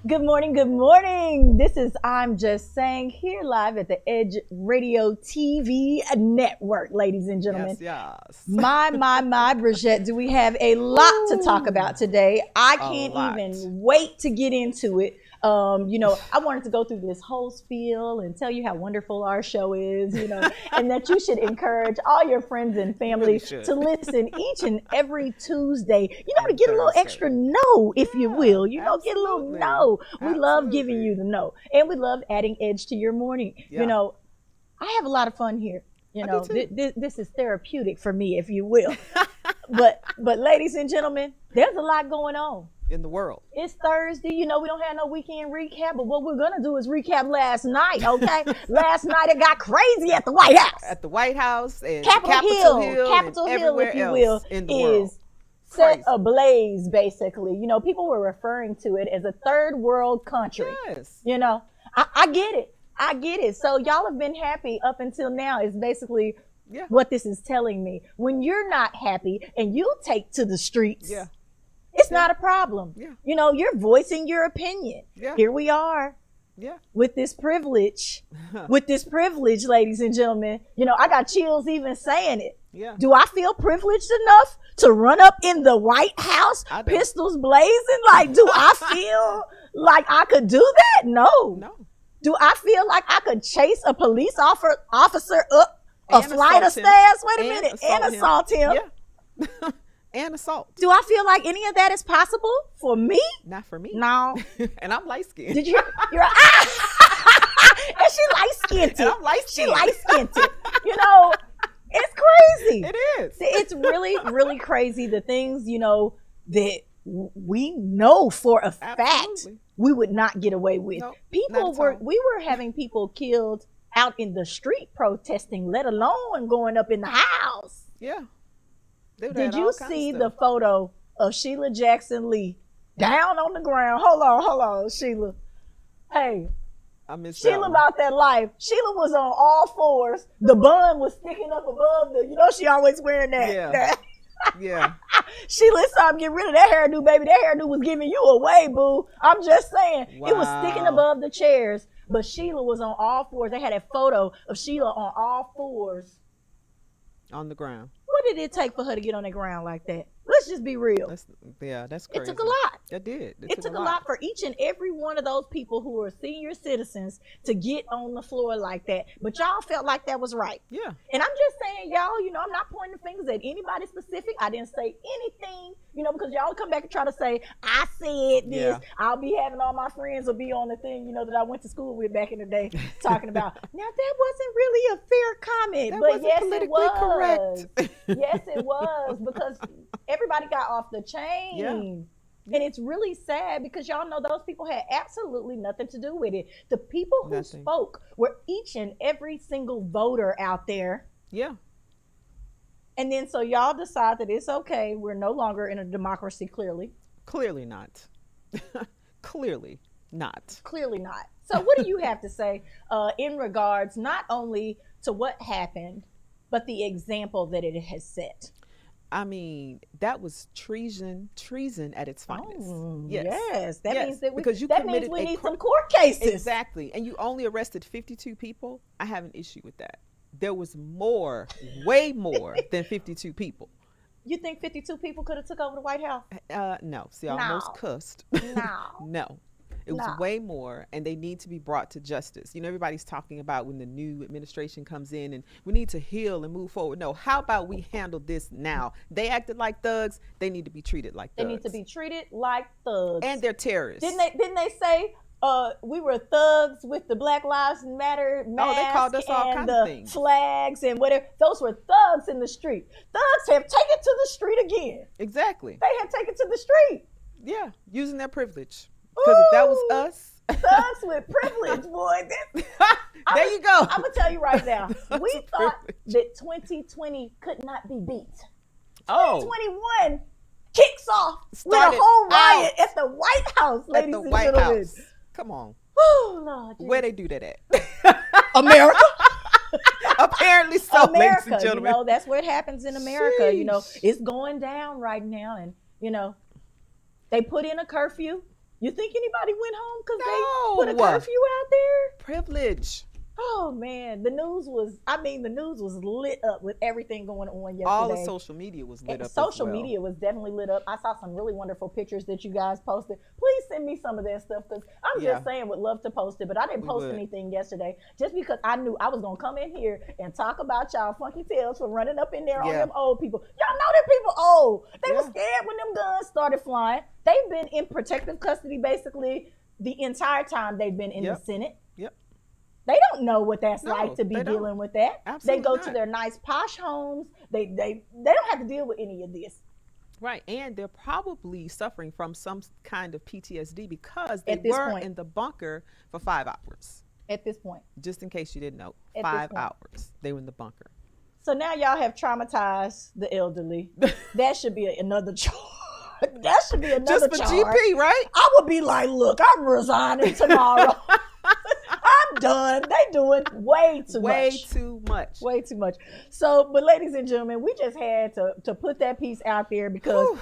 Good morning, good morning. This is I'm Just Saying here live at the Edge Radio TV network, ladies and gentlemen. Yes, yes. My, Bridget, do we have a lot to talk about today? I can't even wait to get into it. I wanted to go through this whole spiel and tell you how wonderful our show is, and that you should encourage all your friends and family to listen each and every Tuesday, to get a little extra know, if you will, get a little know. We love giving you the know, and we love adding edge to your morning. Yeah. I have a lot of fun here. This is therapeutic for me, if you will. but ladies and gentlemen, there's a lot going on in the world. It's Thursday. We don't have no weekend recap, but what we're going to do is recap last night, okay? Last night it got crazy at the White House. At the White House and Capitol Hill, and if you will, in the world. Set ablaze, basically. People were referring to it as a third world country. Yes. I get it. I get it. So y'all have been happy up until now is basically what this is telling me. When you're not happy and you take to the streets, it's not a problem. Yeah. You're voicing your opinion. Yeah. Here we are. Yeah. With this privilege, ladies and gentlemen, I got chills even saying it. Yeah. Do I feel privileged enough to run up in the White House, pistols blazing? Like, do I feel like I could do that? No. Do I feel like I could chase a police officer up a flight of stairs? Wait a minute. And assault him. Yeah. And assault. Do I feel like any of that is possible for me? Not for me. No. And I'm light skinned. Did you? And she light skinned. And I'm light skinned. She light skinned. It's crazy. It is. It's really, really crazy. The things, that we know for a fact we would not get away with. Nope, we were having people killed out in the street protesting, let alone going up in the house. Yeah. Did you see the photo of Sheila Jackson Lee down on the ground? Hold on, Sheila. Hey, I missed Sheila about that life. Sheila was on all fours. The bun was sticking up above she always wearing that. Yeah. Yeah. Sheila, it's time to get rid of that hairdo, baby. That hairdo was giving you away, boo. I'm just saying. Wow. It was sticking above the chairs, but Sheila was on all fours. They had a photo of Sheila on all fours. On the ground. What did it take for her to get on the ground like that? Let's just be real. That's crazy. It took a lot. It did. It took a lot for each and every one of those people who are senior citizens to get on the floor like that. But y'all felt like that was right. Yeah. And I'm just saying, y'all, I'm not pointing fingers at anybody specific. I didn't say anything, because y'all come back and try to say, I said this. Yeah. I'll be having all my friends will be on the thing, that I went to school with back in the day talking about. Now, that wasn't really a fair comment, That but wasn't yes, it politically was. correct. Yes, it was, because everybody got off the chain. Yeah. And it's really sad because y'all know those people had absolutely nothing to do with it. The people who spoke were each and every single voter out there. Yeah. And then so y'all decide that it's okay. We're no longer in a democracy, clearly. Clearly not. Clearly not. Clearly not. So what do you have to say in regards not only to what happened, but the example that it has set? I mean, that was treason at its finest. Oh, yes. That means that we need some court cases. Exactly. And you only arrested 52 people. I have an issue with that. There was more, way more than 52 people. You think 52 people could have took over the White House? No. See, I almost cussed. No. It was way more, and they need to be brought to justice. Everybody's talking about when the new administration comes in and we need to heal and move forward. No, how about we handle this now? They acted like thugs. They need to be treated like thugs. They need to be treated like thugs. And they're terrorists. Didn't they say we were thugs with the Black Lives Matter mask they called us all kinds of things. Flags and whatever. Those were thugs in the street. Thugs have taken to the street again. Exactly. They have taken to the street. Yeah, using their privilege. Because if that was us. Thugs with privilege, boy. There you go. I'm going to tell you right now. We thought that 2020 could not be beat. 2021 kicks off with a whole riot at the White House, ladies and gentlemen. Come on. Oh, Lord. Where they do that at? America. Apparently so, America, ladies and gentlemen. That's what happens in America. Sheesh. It's going down right now. And, they put in a curfew. You think anybody went home because No. they put a curfew out there? Privilege. Oh man, the news was lit up with everything going on yesterday. All of social media was lit up. Social media was definitely lit up. I saw some really wonderful pictures that you guys posted. Please send me some of that stuff, because I'm just saying would love to post it, but I didn't post anything yesterday just because I knew I was gonna come in here and talk about y'all funky tails for running up in there on them old people. Y'all know them people old. They were scared when them guns started flying. They've been in protective custody basically the entire time they've been in the Senate. They don't know what that's like to be dealing with that. Absolutely they go not. to their nice posh homes. They don't have to deal with any of this. Right, and they're probably suffering from some kind of PTSD because they were in the bunker for 5 hours. At this point. Just in case you didn't know, 5 hours they were in the bunker. So now y'all have traumatized the elderly. That should be another charge. That should be another charge. Just for charge. GP, right? I would be like, look, I'm resigning tomorrow. I'm done. They doing way too much. Way too much. So, but ladies and gentlemen, we just had to put that piece out there because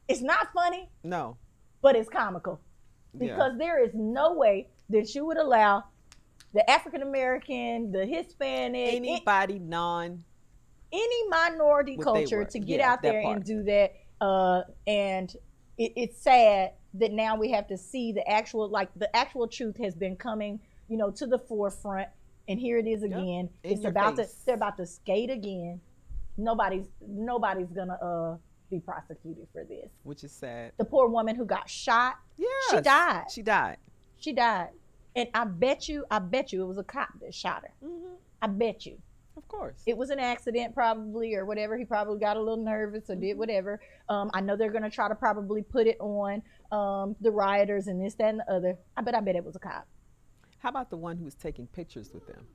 it's not funny. No. But it's comical. Because there is no way that you would allow the African American, the Hispanic, any minority culture to get out there and do that. And it's sad that now we have to see the actual truth has been coming, to the forefront, and here it is again. They're about to skate again. Nobody's gonna be prosecuted for this, which is sad. The poor woman who got shot, she died, and I bet you it was a cop that shot her. Mm-hmm. I bet you. Of course. It was an accident probably or whatever. He probably got a little nervous or did whatever. I know they're going to try to probably put it on the rioters and this, that, and the other. I bet it was a cop. How about the one who was taking pictures with them?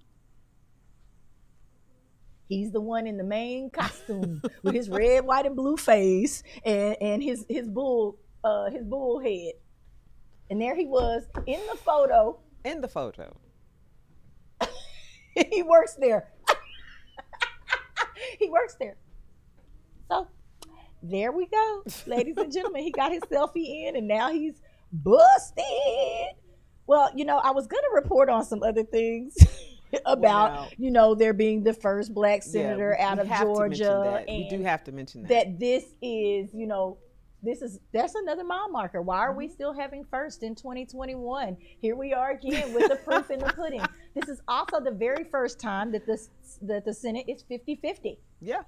He's the one in the main costume with his red, white, and blue face and his bull head. And there he was in the photo. He works there. He works there. So there we go, ladies and gentlemen. He got his selfie in and now he's busted. Well, I was going to report on some other things about, there being the first black senator out of Georgia. We do have to mention that this is, that's another mile marker. Why are we still having first in 2021? Here we are again with the proof in the pudding. This is also the very first time that the Senate is 50-50. Yeah.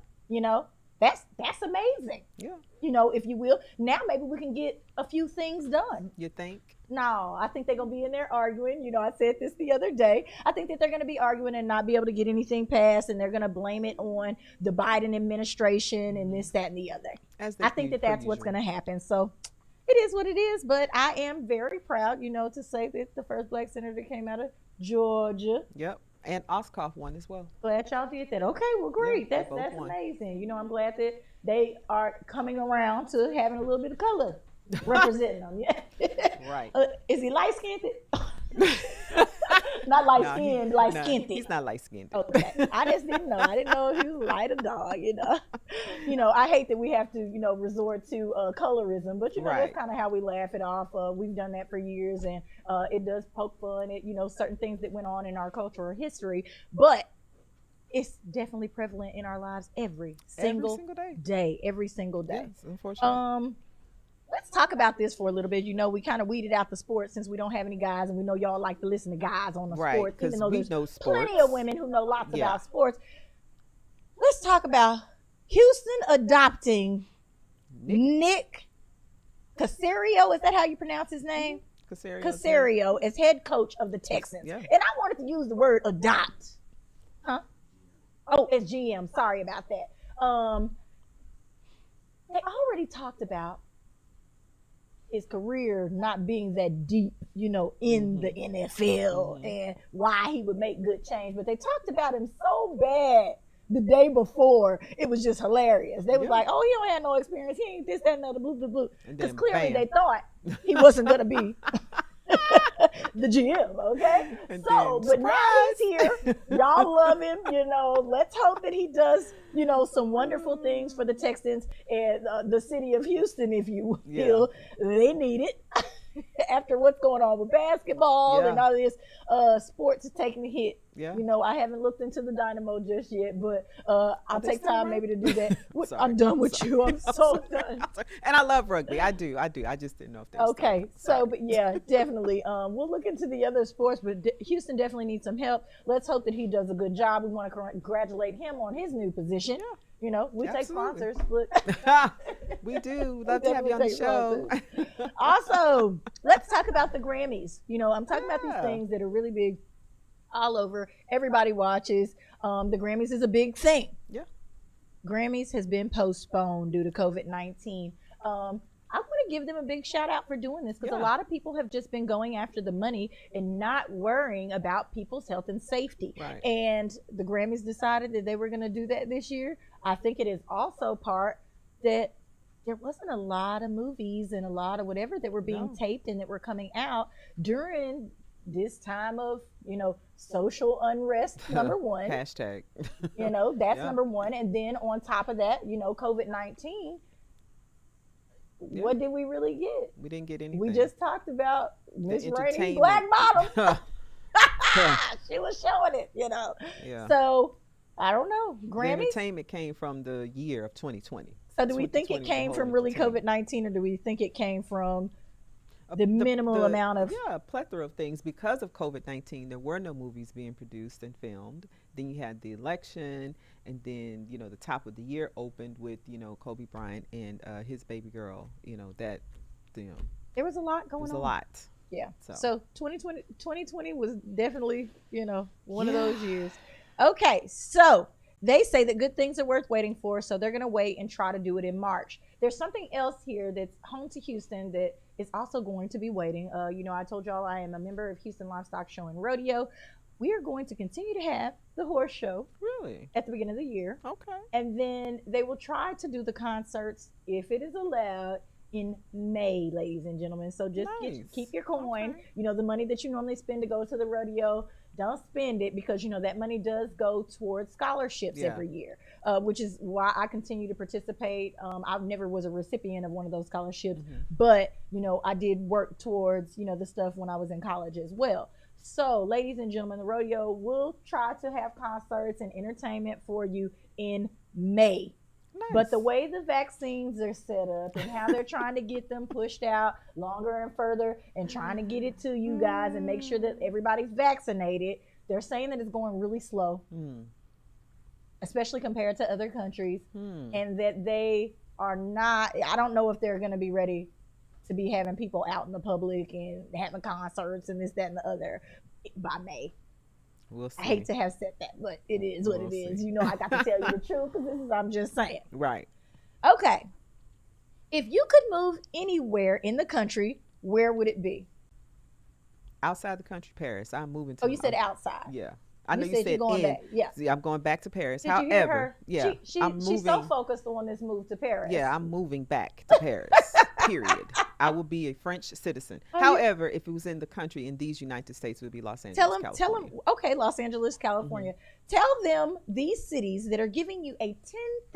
That's amazing. Yeah. If you will. Now maybe we can get a few things done. You think? No, I think they're going to be in there arguing. I said this the other day. I think that they're going to be arguing and not be able to get anything passed, and they're going to blame it on the Biden administration and this, that, and the other. I think that's what's going to happen. So it is what it is, but I am very proud, to say that the first black senator came out of Georgia. Yep. And Ossoff won as well. Glad y'all did that. Okay, well, great. That's amazing. I'm glad that they are coming around to having a little bit of color representing them. Yeah. Right. Is he light-skinned? Not light-skinned, light-skinned. He's not light-skinned. Okay. I just didn't know. I didn't know if he was light or dark, I hate that we have to, resort to colorism, but, that's kind of how we laugh it off. We've done that for years, and it does poke fun at, certain things that went on in our cultural history, but it's definitely prevalent in our lives every single day. Every single day. Yes, unfortunately. Let's talk about this for a little bit. We kind of weeded out the sports since we don't have any guys, and we know y'all like to listen to guys on the sports, even though there's plenty of women who know lots about sports. Let's talk about Houston adopting Nick Caserio. Is that how you pronounce his name? Caserio as head coach of the Texans. Yeah. And I wanted to use the word adopt. Huh? Oh, as GM. Sorry about that. They already talked about his career not being that deep, in the NFL and why he would make good change. But they talked about him so bad the day before, it was just hilarious. They was like, oh, he don't have no experience. He ain't this, that, and the other, blue, blue, blue. Because clearly they thought he wasn't going to be the GM, okay? But now he's here. Y'all love him, Let's hope that he does, some wonderful things for the Texans and the city of Houston, if you will. They need it. after what's going on with basketball Yeah. and all this sports is taking a hit. Yeah. You know, I haven't looked into the Dynamo just yet, but I'll they take still time run? maybe to do that. Sorry. I'm done with you. I'm so done. And I love rugby. I do. I just didn't know if they were still Okay, running. so Sorry. but yeah, definitely. We'll look into the other sports, but Houston definitely needs some help. Let's hope that he does a good job. We want to congratulate him on his new position. Yeah. You know, we take Absolutely. sponsors. Look. We do. Love to have you on the Definitely show. take Also, let's talk about the Grammys. You know, I'm talking about these Yeah. things that are really big all over. Everybody watches. The Grammys is a big thing. Yeah. Grammys has been postponed due to COVID-19. I want to give them a big shout out for doing this because a Yeah. lot of people have just been going after the money and not worrying about people's health and safety. Right. And the Grammys decided that they were going to do that this year. I think it is also part that there wasn't a lot of movies and a lot of whatever that were being No. taped and that were coming out during this time of, you know, social unrest, number one. Hashtag. You know, that's Yeah. number one. And then on top of that, you know, COVID-19, Yeah. what did we really get? We didn't get anything. We just talked about Miss Rainey's entertainment. Black Bottom. She was showing it, you know. Yeah. So, I don't know. The Grammys? entertainment came from the year of 2020. So, do we think it 2020 came was from whole really entertainment. COVID-19 or do we think it came from the minimal amount of... Yeah, a plethora of things. Because of COVID-19, there were no movies being produced and filmed. Then you had the election, and then, you know, the top of the year opened with, you know, Kobe Bryant and his baby girl, you know, that, you know, There was a lot going was on. a lot. Yeah. So. So 2020 was definitely, you know, one of those years. Okay, so they say that good things are worth waiting for, so they're going to wait and try to do it in March. There's something else here that's home to Houston that is also going to be waiting. You know, I told y'all I am a member of Houston Livestock Show and Rodeo. We are going to continue to have the horse show Really? at the beginning of the year. Okay. And then they will try to do the concerts, if it is allowed, in May, ladies and gentlemen. So just Nice. keep your coin. Okay. You know, the money that you normally spend to go to the rodeo, don't spend it because, you know, that money does go towards scholarships Yeah. every year, which is why I continue to participate. I never was a recipient of one of those scholarships, but, you know, I did work towards, you know, the stuff when I was in college as well. So, ladies and gentlemen, the rodeo will try to have concerts and entertainment for you in May. Nice. But the way the vaccines are set up and how they're trying to get them pushed out longer and further and trying to get it to you guys and make sure that everybody's vaccinated, they're saying that it's going really slow, especially compared to other countries, and that they are not, I don't know if they're going to be ready to be having people out in the public and having concerts and this, that, and the other by May. We'll see. I hate to have said that, but it is what We'll it is. see. You know, I got to tell you the truth because this is, I'm just saying. Right. Okay. If you could move anywhere in the country, where would it be? Outside the country, Paris. I'm moving to. Oh, you said outside. Yeah. I know you you're said going in. back. Yeah. See, I'm going back to Paris. Did you hear However, her? yeah, I'm she's moving. so focused on this move to Paris. Yeah, I'm moving back to Paris. Period. I will be a French citizen. Oh, you- However, if it was in the country, in these United States, it would be Los Angeles, Tell them. California. Okay, Los Angeles, California. Tell them these cities that are giving you a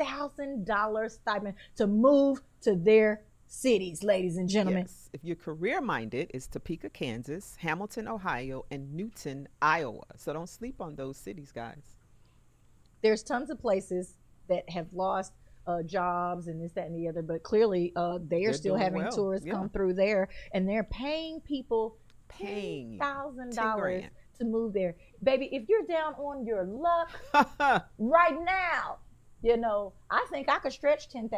$10,000 stipend to move to their cities, ladies and gentlemen. Yes. If you're career minded, it's Topeka, Kansas, Hamilton, Ohio, and Newton, Iowa. So don't sleep on those cities, guys. There's tons of places that have lost jobs and this, that, and the other, but clearly they are They're still doing having well. tourists Yeah. come through there, and they're paying people Paying $10,000 $10,000 to move there. Baby, if you're down on your luck right now, you know, I think I could stretch $10,000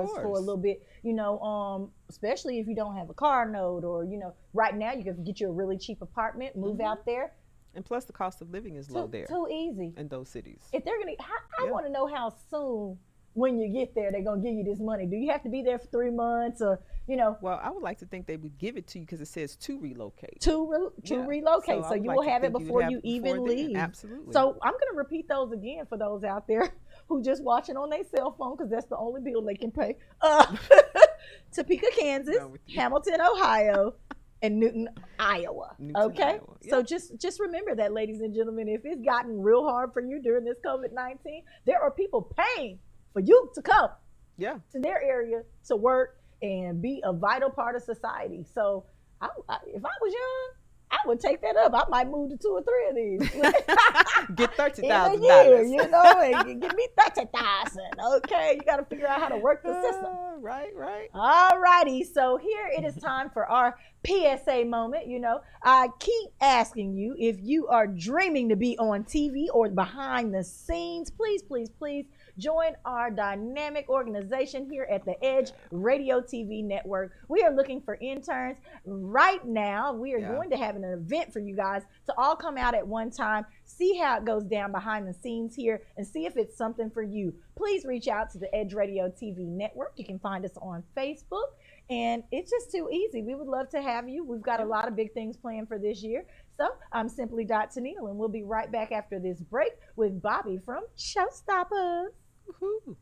for a course. little bit, you know, especially if you don't have a car note, or, you know, right now you can get you a really cheap apartment, move out there. And plus, the cost of living is low there Too easy. in those cities. If they're gonna, I Yeah. want to know how soon, when you get there, they're gonna give you this money. Do you have to be there for 3 months, or, you know, Well, I would like to think they would give it to you because it says to relocate. to Yeah. relocate? I So would you like will to have it think before have you it even before then. leave. Absolutely. So I'm gonna repeat those again for those out there who just watching on their cell phone because that's the only bill they can pay. Topeka, Kansas, Done with you. Hamilton, Ohio, and Newton, Iowa. Newton, Okay, Iowa. so Yeah. just remember that, ladies and gentlemen. If it's gotten real hard for you during this COVID-19, there are people paying for you to come Yeah. to their area to work and be a vital part of society. So If I was young, I would take that up. I might move to 2 or 3 of these. Get $30,000 in a year, you know, and give me 30,000. Okay, you got to figure out how to work the system. Right. All righty. So here it is time for our PSA moment. You know, I keep asking you if you are dreaming to be on TV or behind the scenes. Please join our dynamic organization here at the Edge Radio TV Network. We are looking for interns right now. We are going to have an event for you guys to all come out at one time, see how it goes down behind the scenes here, and see if it's something for you. Please reach out to the Edge Radio TV Network. You can find us on Facebook, and it's just too easy. We would love to have you. We've got a lot of big things planned for this year. So I'm simply Dot Tennille, and we'll be right back after this break with Bobby from Showstoppers. Woo-hoo.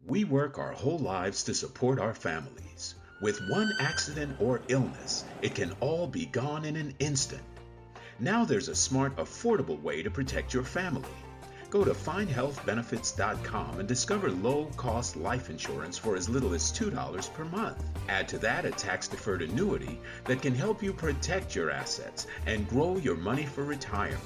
We work our whole lives to support our families. With one accident or illness, it can all be gone in an instant. Now there's a smart, affordable way to protect your family. Go to findhealthbenefits.com and discover low-cost life insurance for as little as $2 per month. Add to that a tax-deferred annuity that can help you protect your assets and grow your money for retirement.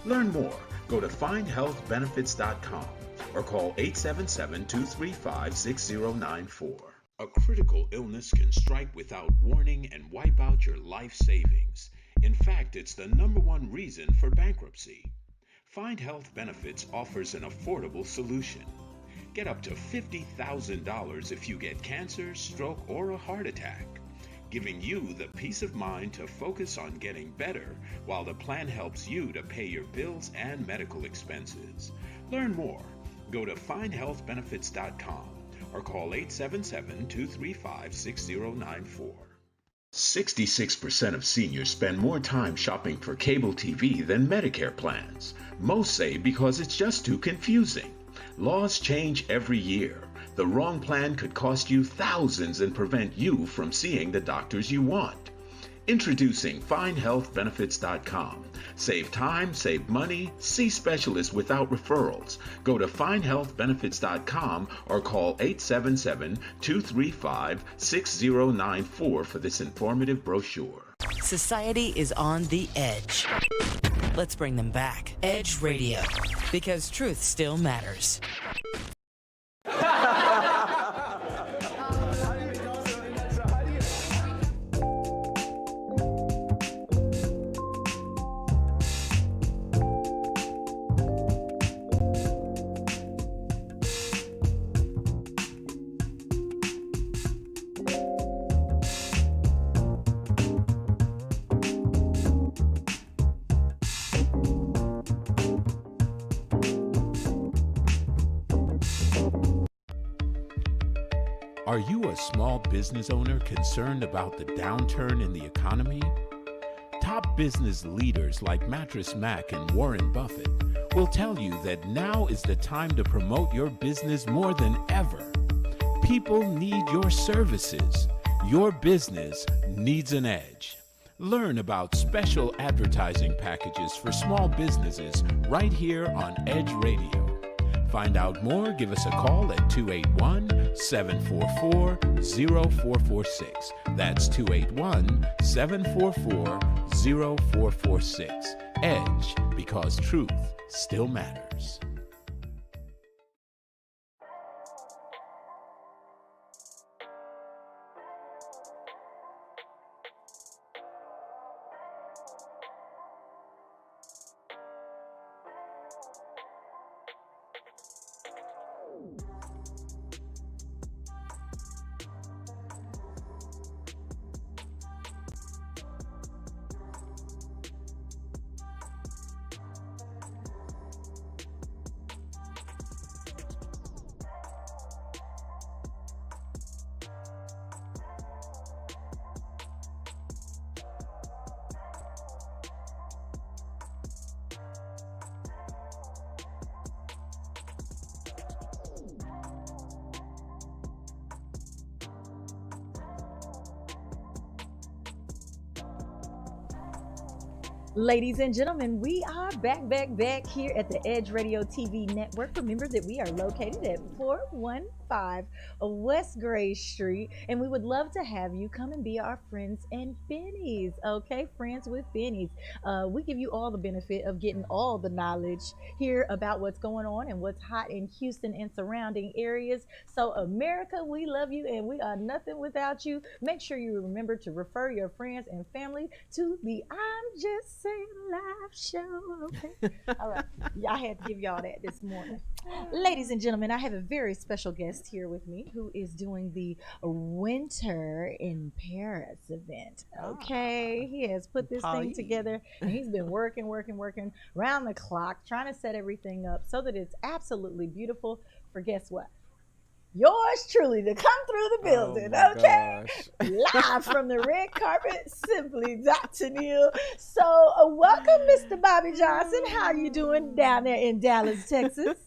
Learn more. Go to findhealthbenefits.com or call 877-235-6094. A critical illness can strike without warning and wipe out your life savings. In fact, it's the #1 reason for bankruptcy. Find Health Benefits offers an affordable solution. Get up to $50,000 if you get cancer, stroke, or a heart attack, giving you the peace of mind to focus on getting better while the plan helps you to pay your bills and medical expenses. Learn more. Go to findhealthbenefits.com or call 877-235-6094. 66% of seniors spend more time shopping for cable TV than Medicare plans. Most say because it's just too confusing. Laws change every year. The wrong plan could cost you thousands and prevent you from seeing the doctors you want. Introducing FindHealthBenefits.com. Save time, save money, see specialists without referrals. Go to FindHealthBenefits.com or call 877-235-6094 for this informative brochure. Society is on the edge. Let's bring them back. Edge Radio, because truth still matters. Are you a small business owner concerned about the downturn in the economy? Top business leaders like Mattress Mac and Warren Buffett will tell you that now is the time to promote your business more than ever. People need your services. Your business needs an edge. Learn about special advertising packages for small businesses right here on Edge Radio. Find out more, give us a call at 281-744-0446. That's 281-744-0446. Edge, because truth still matters. Ladies and gentlemen, we are back here at the Edge Radio TV network. Remember that we are located at 415 West Gray Street, and we would love to have you come and be our friends and Bennies. Okay, friends with Bennies. We give you all the benefit of getting all the knowledge here about what's going on and what's hot in Houston and surrounding areas. So, America, we love you, and we are nothing without you. Make sure you remember to refer your friends and family to the I'm Just Saying live show. Okay. All right. Yeah, I had to give y'all that this morning. Ladies and gentlemen, I have a very special guest here with me who is doing the Winter in Paris event. Okay. He has put this thing together and he's been working round the clock, trying to set everything up so that it's absolutely beautiful for guess what? Yours truly to come through the building, okay? Live from the red carpet, simply Dr. Neil. So, welcome, Mr. Bobby Johnson. How are you doing down there in Dallas, Texas?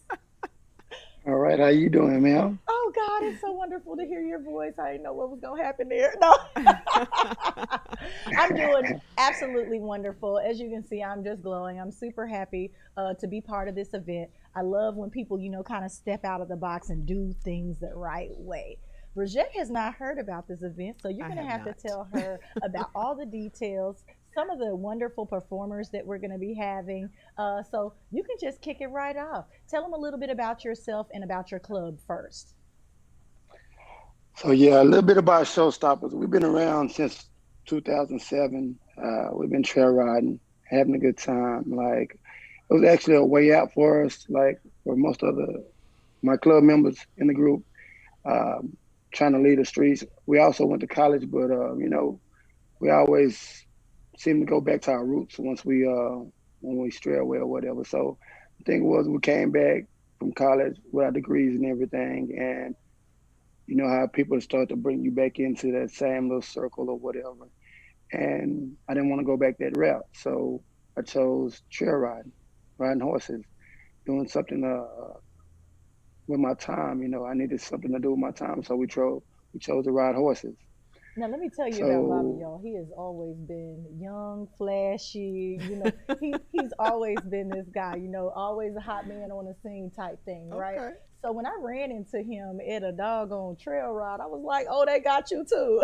All right, how you doing, ma'am? Oh, God, it's so wonderful to hear your voice. I didn't know what was going to happen there. No. I'm doing absolutely wonderful. As you can see, I'm just glowing. I'm super happy to be part of this event. I love when people, kind of step out of the box and do things the right way. Bridget has not heard about this event, so you're going to have to tell her about all the details, some of the wonderful performers that we're going to be having. So you can just kick it right off. Tell them a little bit about yourself and about your club first. So yeah, a little bit about Showstoppers. We've been around since 2007. We've been trail riding, having a good time. Like, it was actually a way out for us, like for most of my club members in the group, trying to lead the streets. We also went to college, but we always seem to go back to our roots once when we stray away or whatever. So the thing was, we came back from college with our degrees and everything, and you know how people start to bring you back into that same little circle or whatever. And I didn't want to go back that route, so I chose trail riding horses, doing something with my time. I needed something to do with my time, so we chose to ride horses. Now, let me tell you about Bobby, y'all. He has always been young, flashy. He's always been this guy, always a hot man on the scene type thing, right? Okay. So when I ran into him at a doggone trail ride, I was like, oh, they got you too.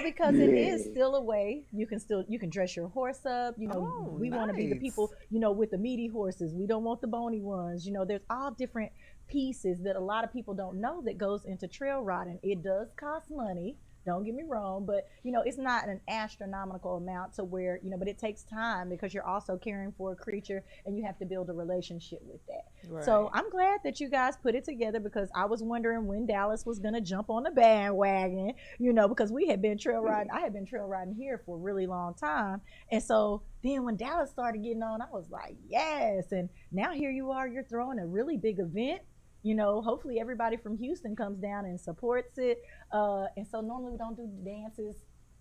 Because it is still a way you can dress your horse up. We want to be the people, with the meaty horses. We don't want the bony ones. There's all different pieces that a lot of people don't know that goes into trail riding. It does cost money. Don't get me wrong, but it's not an astronomical amount to where, but it takes time because you're also caring for a creature and you have to build a relationship with that. Right. So I'm glad that you guys put it together because I was wondering when Dallas was going to jump on the bandwagon, because we had been trail riding. I had been trail riding here for a really long time. And so then when Dallas started getting on, I was like, yes. And now here you are, you're throwing a really big event. Hopefully everybody from Houston comes down and supports it. And so normally we don't do dances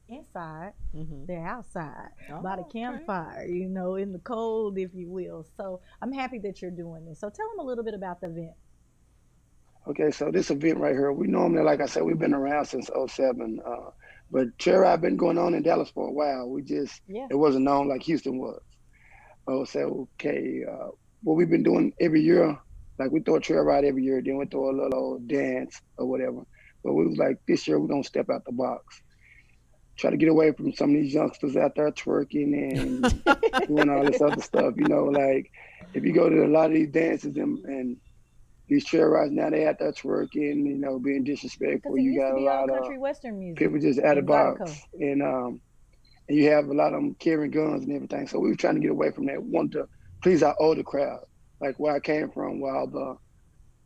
inside. Mm-hmm. They're outside by the campfire, in the cold, if you will. So I'm happy that you're doing this. So tell them a little bit about the event. Okay, so this event right here, we normally, like I said, we've been around since 2007. But trail ride been going on in Dallas for a while. It wasn't known like Houston was. So, okay, what we've been doing every year, like we throw a trail ride every year, then we throw a little dance or whatever. But we was like, this year we're gonna step out the box. Try to get away from some of these youngsters out there twerking and doing all this other stuff. Like if you go to a lot of these dances and these trail rides now, they out there twerking, being disrespectful. You got a lot of country western music. People just out of the box. And you have a lot of them carrying guns and everything. So we were trying to get away from that, wanted to please our older crowd. Like where I came from, where it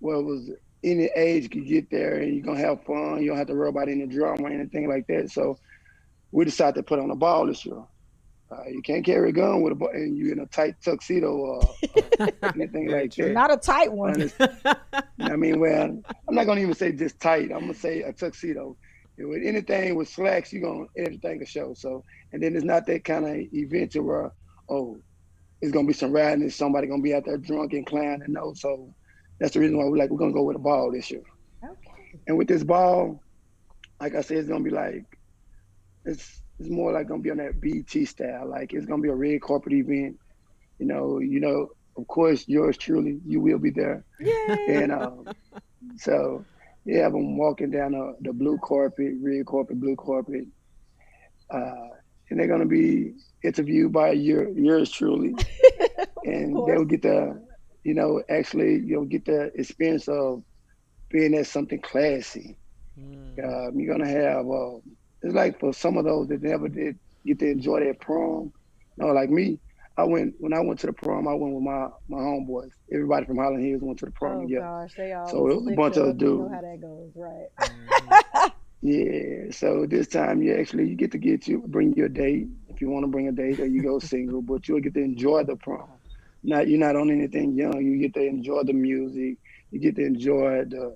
was any age could get there and you're gonna have fun. You don't have to worry about any drama or anything like that. So we decided to put on a ball this year. You can't carry a gun with a ball and you're in a tight tuxedo or anything like that. Not a tight one. I'm not gonna even say just tight. I'm gonna say a tuxedo. With anything with slacks, everything will show. So, and then it's not that kind of event to where, it's gonna be some riding and somebody gonna be out there drunk and clowning. So that's the reason why we're gonna go with a ball this year. Okay. And with this ball, like I said, it's gonna be like it's it's more like gonna be on that BT style. Like it's gonna be a red carpet event. Of course, yours truly, you will be there. Yay! And so yeah, I'm walking down the blue carpet, red carpet, blue carpet, uh, and they're gonna be interviewed by yours truly, Of and course. they'll get actually you'll get the experience of being at something classy. Mm. You're gonna have it's like for some of those that never did get to enjoy their prom. Like me, when I went to the prom. I went with my homeboys. Everybody from Highland Hills went to the prom Oh together. gosh, they So always it was a licked bunch of up. You know how dudes. that goes, right? Mhm. Yeah. So this time you get to bring your date if you want to bring a date, or you go single, but you'll get to enjoy the prom. You're not on anything young. You get to enjoy the music. You get to enjoy the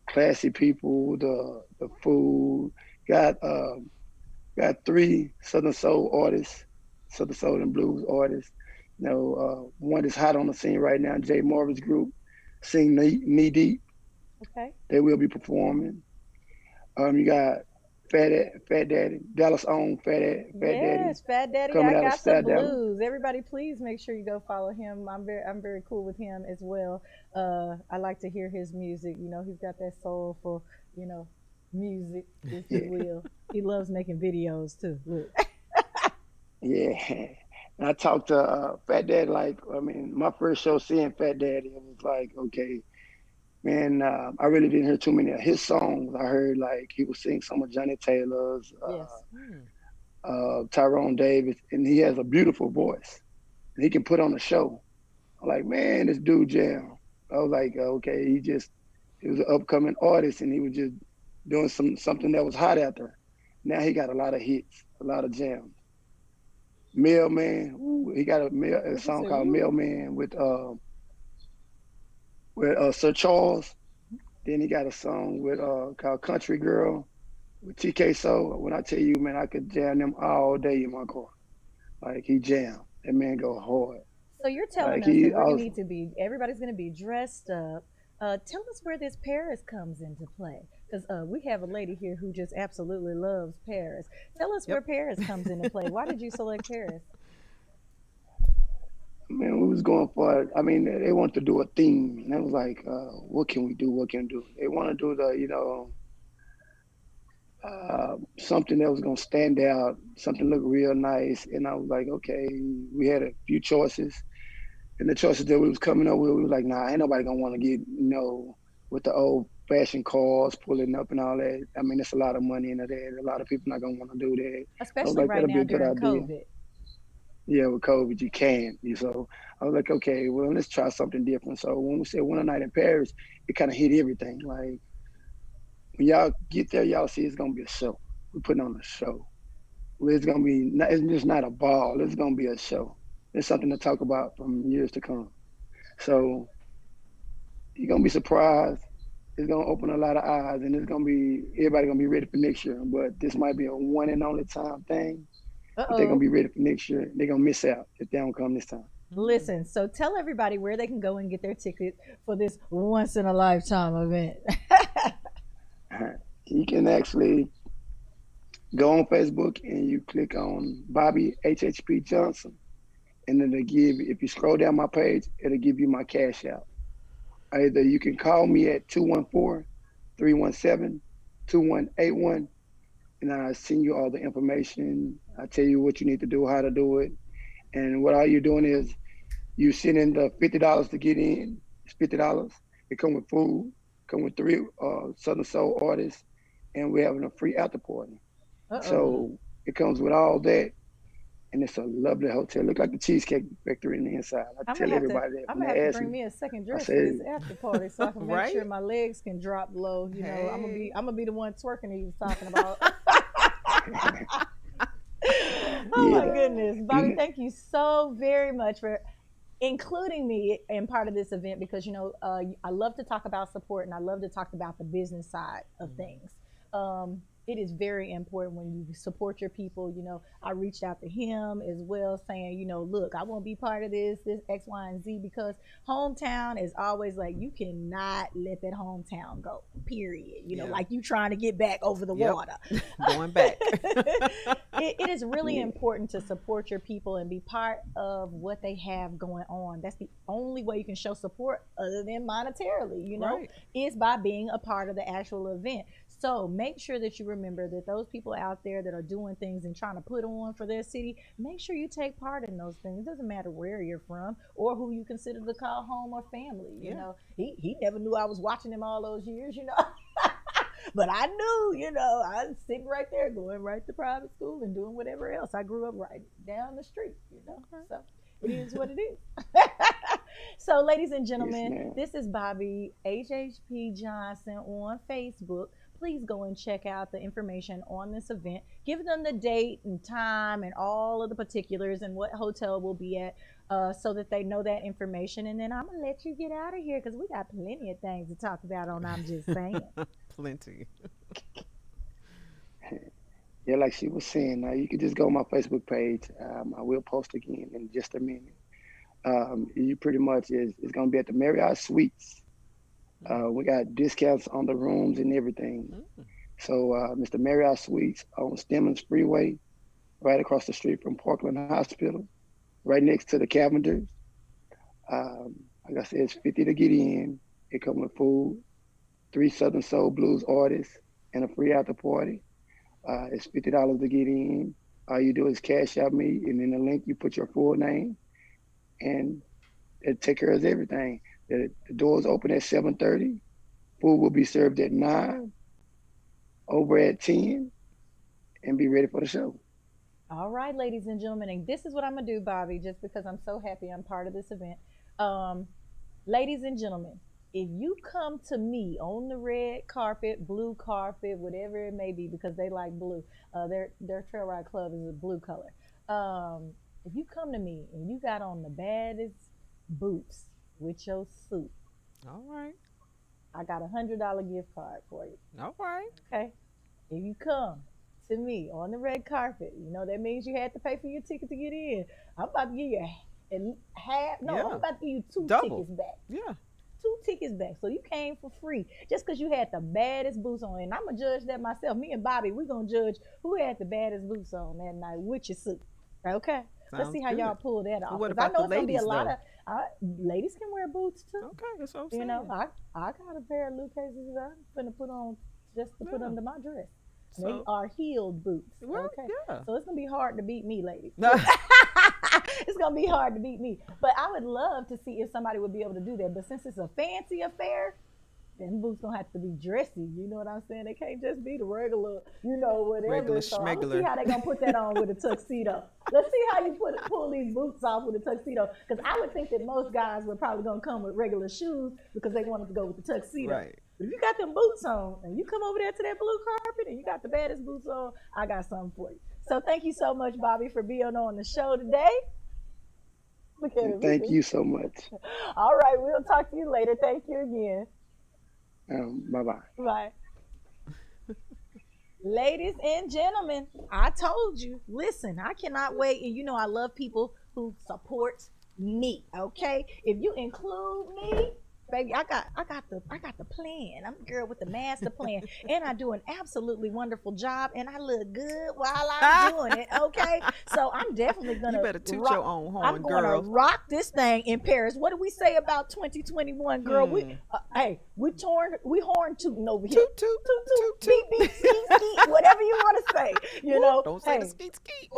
classy people, the food. Got got three Southern Soul artists, Southern Soul and Blues artists. One that's hot on the scene right now, Jay Morris Group, sing Knee Deep. Okay. They will be performing. You got Fat Daddy, Dallas own Fat Daddy, Yes, Fat Daddy, coming I out of got some South Dallas. blues. Everybody, please make sure you go follow him. I'm very cool with him as well. I like to hear his music. You know, he's got that soulful, you know, music, if you Yeah, will. He loves making videos too. Look. yeah. And I talked to Fat Daddy. My first show seeing Fat Daddy, it was like, okay, man, I really didn't hear too many of his songs. I heard like he was singing some of Johnny Taylor's, Yes. Mm. Tyrone Davis, and he has a beautiful voice. And he can put on a show. I'm like, man, this dude jam. I was like, okay, he was an upcoming artist, and he was just doing something that was hot out there. Now he got a lot of hits, a lot of jams. Mailman, ooh, he got a What you song say? called Woo. Mailman with Sir Charles. Then he got a song with called Country Girl with TK Soul. When I tell you, man, I could jam them all day in my car. Like he jam. That man go hard. So you're telling Like us he that we're gonna also need to be, everybody's gonna be dressed up. Tell us where this Paris comes into play, because we have a lady here who just absolutely loves Paris. Tell us where Yep. Paris comes into play. Why did you select Paris? man, we was going for it. I mean, they wanted to do a theme, and I was like, what can we do? What can we do? They want to do something that was gonna stand out, something look real nice. And I was like, okay, we had a few choices, and the choices that we was coming up with, we was like, nah, ain't nobody gonna want to get, with the old fashioned cars pulling up and all that. I mean, it's a lot of money into that. A lot of people not gonna want to do that. I was Especially like, right that'll be now a good during idea. COVID. Yeah, with COVID, you can. So I was like, okay, well, let's try something different. So when we said Winter Night in Paris, it kind of hit everything. Like when y'all get there, y'all see it's gonna be a show. We're putting on a show. Well, it's gonna be. It's just not a ball. It's gonna be a show. It's something to talk about from years to come. So you're gonna be surprised. It's gonna open a lot of eyes, and it's gonna be everybody gonna be ready for next year. But this might be a one and only time thing. Uh But they're gonna oh. be ready for next year. They're gonna miss out if they don't come this time. Mm. Listen, so tell everybody where they can go and get their ticket for this once in a lifetime event. You can actually go on Facebook and you click on Bobby HHP Johnson, and then if you scroll down my page, it'll give you my cash out. Either you can call me at 214-317-2181, and I send you all the information. I tell you what you need to do, how to do it. And what all you're doing is you send in the $50 to get in. It's $50. It come with food, come with three Southern Soul artists, and we're having a free after party. Uh oh. Mm. So it comes with all that, and it's a lovely hotel. Look like the Cheesecake Factory in the inside. I tell everybody that I'm when gonna they have to ask bring me, me a second I dress for say, this after party so I can make sure Right? my legs can drop low. You know, Hey. I'm gonna be the one twerking he was talking about. Oh my yeah, goodness, Bobby, you, thank you so very much for including me in part of this event, because I love to talk about support and I love to talk about the business side of Mm. things. Um, it is very important when you support your people. I reached out to him as well saying, look, I won't be part of this X, Y, and Z, because hometown is always like, you cannot let that hometown go, period. Like you trying to get back over the water. Going back. It is really important to support your people and be part of what they have going on. That's the only way you can show support other than monetarily, right. is by being a part of the actual event. So make sure that you remember that those people out there that are doing things and trying to put on for their city, make sure you take part in those things. It doesn't matter where you're from or who you consider to call home or family. He never knew I was watching him all those years, But I knew, I was sitting right there going right to private school and doing whatever else. I grew up right down the street, So it is what it is. So, ladies and gentlemen, this is Bobby HHP Johnson on Facebook. Please go and check out the information on this event. Give them the date and time and all of the particulars and what hotel we'll be at, so that they know that information. And then I'm going to let you get out of here because we got plenty of things to talk about on I'm Just Saying. Plenty. Yeah, like she was saying, you can just go on my Facebook page. I will post again in just a minute. You pretty much it's going to be at the Marriott Suites. We got discounts on the rooms and everything. So Mr. Marriott Suites on Stemmons Freeway, right across the street from Parkland Hospital, right next to the Cavenders. Like I said, it's $50 to get in. It comes with food, 3 Southern Soul Blues artists, and a free after party. It's $50 to get in. All you do is cash out me, and in the link you put your full name, and it take care of everything. The doors open at 7:30. Food will be served at 9, over at 10, and be ready for the show. All right, ladies and gentlemen, and this is what I'm going to do, Bobby, just because I'm so happy I'm part of this event. Ladies and gentlemen, if you come to me on the red carpet, blue carpet, whatever it may be, because they like blue, their Trail Ride Club is a blue color. If you come to me and you got on the baddest boots with your suit, all right, I got a $100 gift card for you. All right. Okay. If you come to me on the red carpet, that means you had to pay for your ticket to get in. I'm about to give you half. No, I'm about to give you Double. tickets back. Yeah. 2 tickets back. So you came for free just because you had the baddest boots on. And I'm going to judge that myself. Me and Bobby, we're going to judge who had the baddest boots on that night with your suit. Okay. Let's see how y'all pull that off. What about I know the it's going to be a ladies, lot of ladies can wear boots too. Okay, that's what I'm saying. I got a pair of Lucas's that I'm going to put on just to put under my dress. So, they are heeled boots. Well, okay. Yeah. So it's going to be hard to beat me, ladies. No. It's going to be hard to beat me. But I would love to see if somebody would be able to do that. But since it's a fancy affair, then boots going to have to be dressy. You know what I'm saying? They can't just be the regular, whatever. Regular so I'm going to schmegular. see how they're going to put that on with a tuxedo. Let's see how you pull these boots off with a tuxedo. Because I would think that most guys were probably going to come with regular shoes because they wanted to go with the tuxedo. Right. But if you got them boots on and you come over there to that blue carpet and you got the baddest boots on, I got something for you. So thank you so much, Bobby, for being on the show today. Look at it. Thank you so much. All right, we'll talk to you later. Thank you again. Bye-bye. Bye. Ladies and gentlemen, I told you, listen, I cannot wait. And I love people who support me, okay? If you include me, baby, I got the plan. I'm the girl with the master plan. And I do an absolutely wonderful job and I look good while I'm doing it, okay? So I'm definitely gonna You better toot your own horn, I'm gonna rock this thing in Paris. What do we say about 2021, girl? We we horn tooting over here. Toot, toot, toot, toot. Beep, beep, skeet, skeet, whatever you want to say. Don't say the skeet skeet.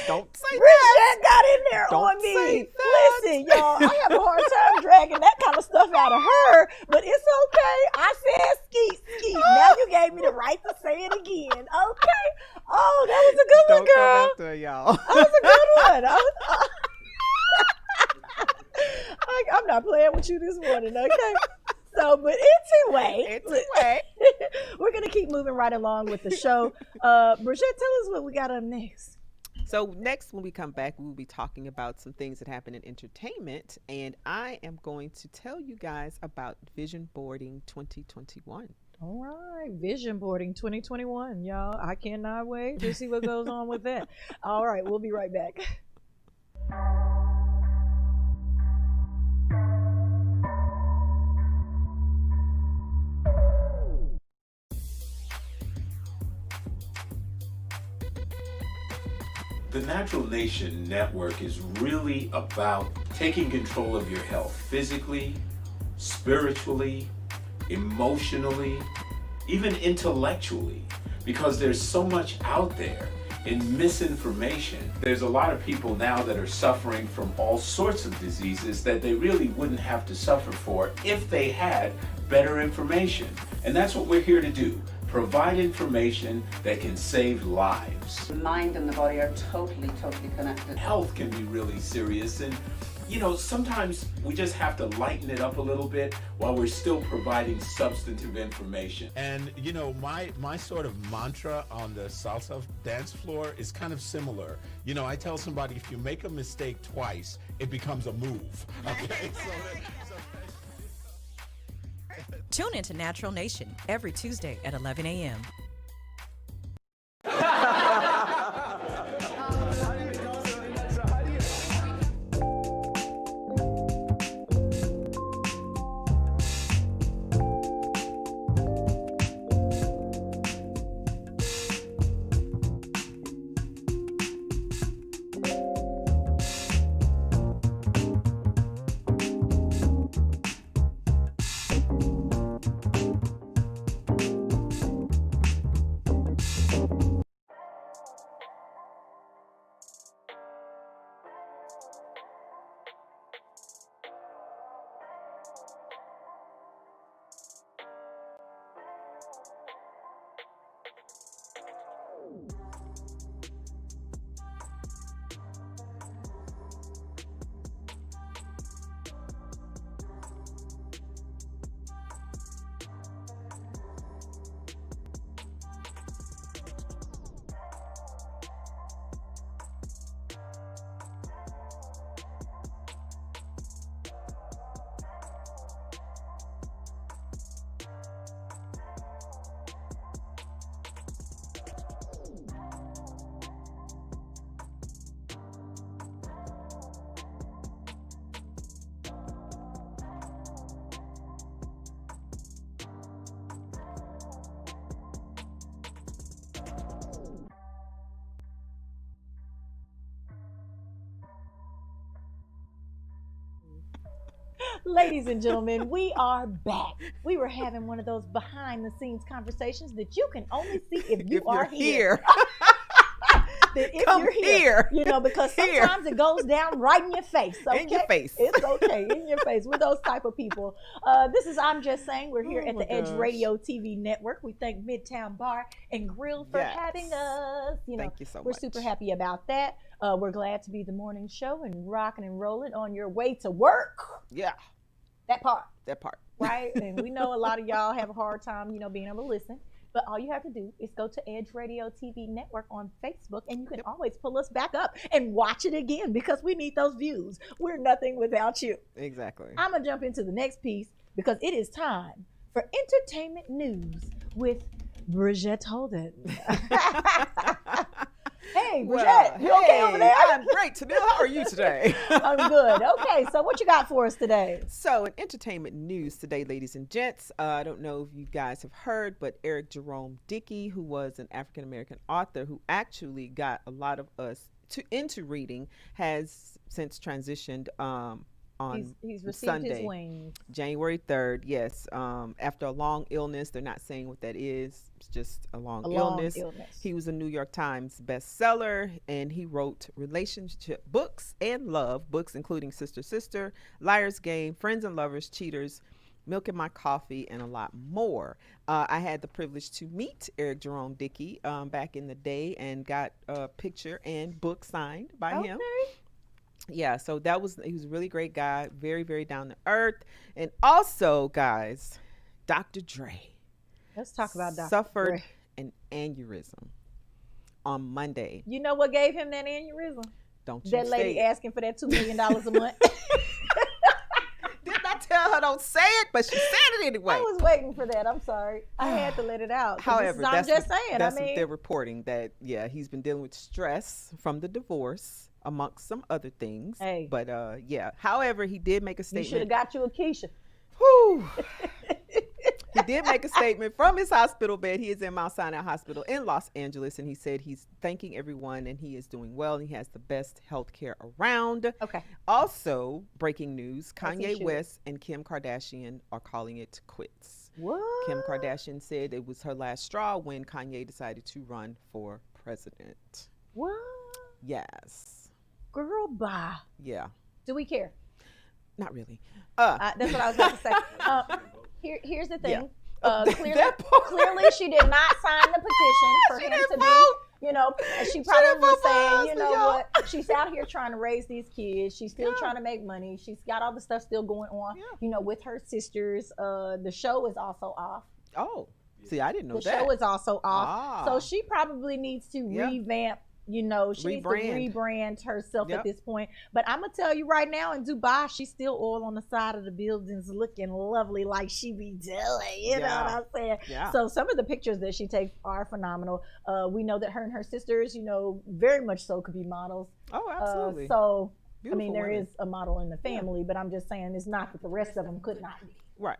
Don't say Bridget got in there Don't on me. say that. Listen, y'all, I have a hard time dragging that kind of stuff out of her, but it's okay. I said skeet, skeet. Now you gave me the right to say it again. Okay. Oh, that was a good one, Don't girl. come after her, y'all. That was a good one. I'm not playing with you this morning, okay? So, but anyway, we're going to keep moving right along with the show. Bridget, tell us what we got up next. So next, when we come back, we will be talking about some things that happen in entertainment. And I am going to tell you guys about Vision Boarding 2021. All right, vision boarding 2021, y'all. I cannot wait to see what goes on with that. All right, we'll be right back. The Natural Nation Network is really about taking control of your health physically, spiritually, emotionally, even intellectually, because there's so much out there in misinformation. There's a lot of people now that are suffering from all sorts of diseases that they really wouldn't have to suffer for if they had better information. And that's what we're here to do. Provide information that can save lives. The mind and the body are totally connected. Health can be really serious, and sometimes we just have to lighten it up a little bit while we're still providing substantive information. And my sort of mantra on the salsa dance floor is kind of similar. I tell somebody, if you make a mistake twice, it becomes a move. Okay. Tune into Natural Nation every Tuesday at 11 a.m. Ladies and gentlemen, we are back. We were having one of those behind the scenes conversations that you can only see if you are here. If Come you're here. Because sometimes it goes down right in your face. Okay? In your face. It's okay. In your face. We're those type of people. This is I'm Just Saying. We're here at the Edge Radio TV network. We thank Midtown Bar and Grill for having us. Thank you so much. We're super happy about that. We're glad to be the morning show and rocking and rolling on your way to work. Yeah. That part. Right? And we know a lot of y'all have a hard time, being able to listen. But all you have to do is go to Edge Radio TV Network on Facebook, and you can always pull us back up and watch it again because we need those views. We're nothing without you. Exactly. I'm going to jump into the next piece because it is time for entertainment news with Bridgette Holden. Hey, Bridgette, you okay over there? I'm great, Tamil. How are you today? I'm good. Okay, so what you got for us today? So in entertainment news today, ladies and gents, I don't know if you guys have heard, but Eric Jerome Dickey, who was an African-American author who actually got a lot of us into reading, has since transitioned he's received Sunday, his wings. January 3rd, yes. After a long illness, they're not saying what that is. It's just a long illness. He was a New York Times bestseller, and he wrote relationship books and love books, including Sister Sister, Liar's Game, Friends and Lovers, Cheaters, Milk in My Coffee, and a lot more. I had the privilege to meet Eric Jerome Dickey back in the day and got a picture and book signed by him. Yeah, so he was a really great guy, very, very down to earth. And also, guys, Dr. Dre. Let's talk about Dr. Suffered Dre. an aneurysm on Monday. You know what gave him that aneurysm? Don't you That lady say asking for that $2 million a month. Didn't I tell her don't say it, but she said it anyway. I was waiting for that. I'm sorry. I had to let it out. However, I'm just saying. That's what they're reporting, that, yeah, he's been dealing with stress from the divorce, amongst some other things. Hey. But, yeah. However, he did make a you statement. should have got you a Keisha. Whew. He did make a statement from his hospital bed. He is in Mount Sinai Hospital in Los Angeles, and he said he's thanking everyone and he is doing well. And he has the best health care around. Okay. Also, breaking news, As he Kanye should. West and Kim Kardashian are calling it quits. What? Kim Kardashian said it was her last straw when Kanye decided to run for president. What? Yes. Girl, bye. Yeah. Do we care? Not really. That's what I was about to say. Here's the thing. Yeah. Clearly, That part. clearly, she did not sign the petition for She him didn't to vote. be. She probably didn't was vote for saying, us, you know y'all. what? She's out here trying to raise these kids. She's still trying to make money. She's got all the stuff still going on. Yeah. With her sisters. The show is also off. Oh, see, I didn't know The that. show is also off. Ah. So she probably needs to Yeah. revamp. She needs to rebrand herself Yep. at this point. But I'm gonna tell you right now, in Dubai, she's still all on the side of the buildings, looking lovely, like she be doing. You know what I'm saying? Yeah. So some of the pictures that she takes are phenomenal. We know that her and her sisters, very much so could be models. Oh, absolutely. So Beautiful there women. is a model in the family, but I'm just saying it's not that the rest of them could not be. Right.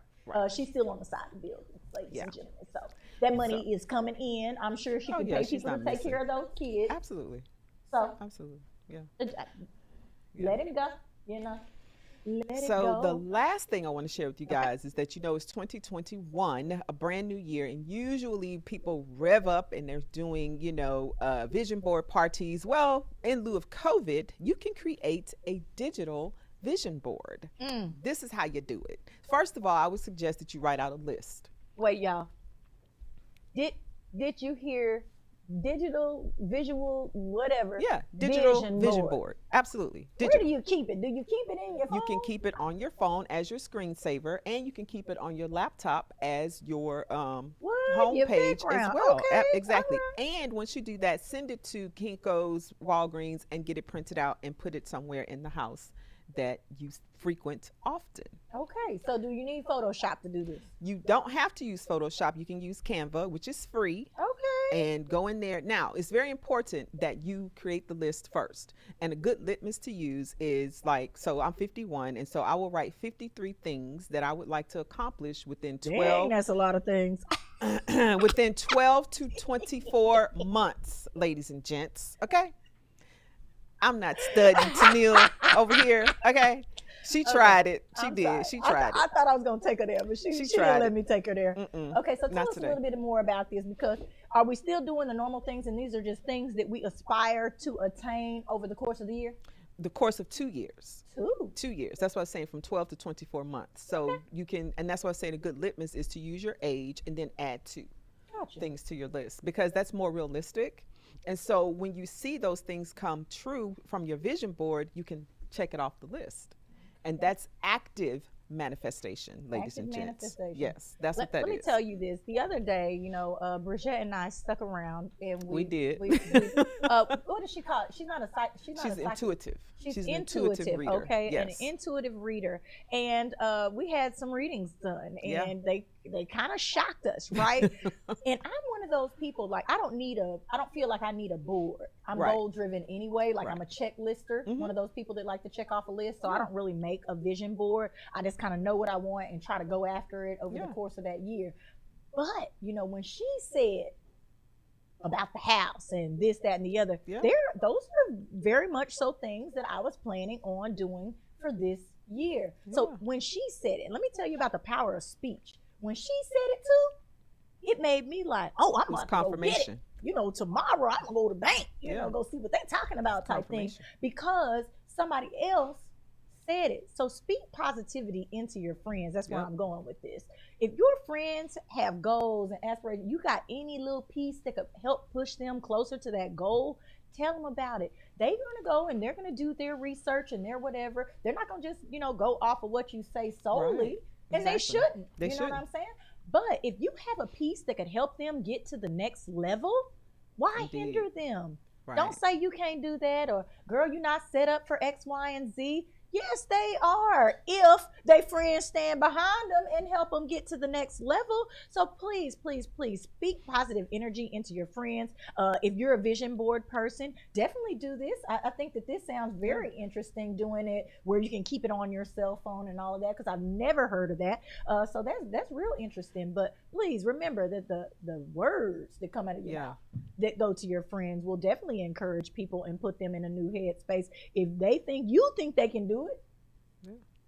She's still on the side of the building, ladies and gentlemen. So So- that money is coming in. I'm sure she can yeah, pay she's people to not take missing. care of those kids. Absolutely. So Absolutely. Yeah. let it go. Let it So go. the last thing I want to share with you guys is that it's 2021, a brand new year, and usually people rev up and they're doing, vision board parties. Well, in lieu of COVID, you can create a digital vision board. This is how you do it. First of all, I would suggest that you write out a list. Wait, y'all. Did you hear digital, visual, whatever? Yeah, digital vision board. Absolutely. Digital. Where do you keep it? Do you keep it in your phone? You can keep it on your phone as your screensaver, and you can keep it on your laptop as your Your homepage as background. well. Okay, Exactly. all And once you do that, send it to Kinko's, Walgreens, and get it printed out and put it somewhere in the house that you frequent often. Okay, so do you need Photoshop to do this? You don't have to use Photoshop. You can use Canva, which is free. Okay. And go in there. Now, it's very important that you create the list first. And a good litmus to use is so I'm 51, and so I will write 53 things that I would like to accomplish within 12. Dang, that's a lot of things. Within 12 to 24 months, ladies and gents. Okay? I'm not studying Tennille over here. Okay? She tried it. She I'm did. sorry. She tried I it. thought I was going to take her there, but she tried didn't let it. me take her there. Mm-mm. Okay, so tell Not us today. a little bit more about this, because are we still doing the normal things, and these are just things that we aspire to attain over the course of the year? The course of 2 years. 2. 2 years. That's what I'm saying, from 12 to 24 months. So you can, and that's why I'm saying a good litmus is to use your age and then add 2 Gotcha. things to your list, because that's more realistic. And so when you see those things come true from your vision board, you can check it off the list. And that's active manifestation, ladies and Active gents. manifestation. Yes, that's what that Let me is. tell you this. The other day, Bridget and I stuck around, and We did. What does she call it? She's not a She's psychic. intuitive. She's an intuitive, reader. okay, Yes. an intuitive reader, and we had some readings done, and they kind of shocked us, right? And I'm one of those people, like I don't feel like I need a board. I'm Right. goal driven anyway. Like I'm a Right. checklister, Mhm. one of those people that like to check off a list. So I don't really make a vision board. I just kind of know what I want and try to go after it over the course of that year. But when she said about the house and this, that, and the other, those are very much so things that I was planning on doing for this year. So when she said it, let me tell you about the power of speech. When she said it too, it made me like, oh, I'm It's about to go get it. confirmation. tomorrow I'm gonna go to the bank, go see what they're talking about type thing, because somebody else said it. So speak positivity into your friends. That's where I'm going with this. If your friends have goals and aspirations, you got any little piece that could help push them closer to that goal, tell them about it. They're going to go and they're going to do their research and their whatever. They're not going to just, go off of what you say solely. Right. And they Exactly. shouldn't. They you know shouldn't. what I'm saying? But if you have a piece that could help them get to the next level, why Indeed. hinder them? Right. Don't say you can't do that, or girl, you're not set up for X, Y, and Z. Yes, they are. If they friends stand behind them and help them get to the next level. So please, please, please speak positive energy into your friends. If you're a vision board person, definitely do this. I think that this sounds very interesting, doing it where you can keep it on your cell phone and all of that, because I've never heard of that. So that's real interesting. But please remember that the words that come out of your mouth that go to your friends will definitely encourage people and put them in a new headspace. If they think you think they can do it,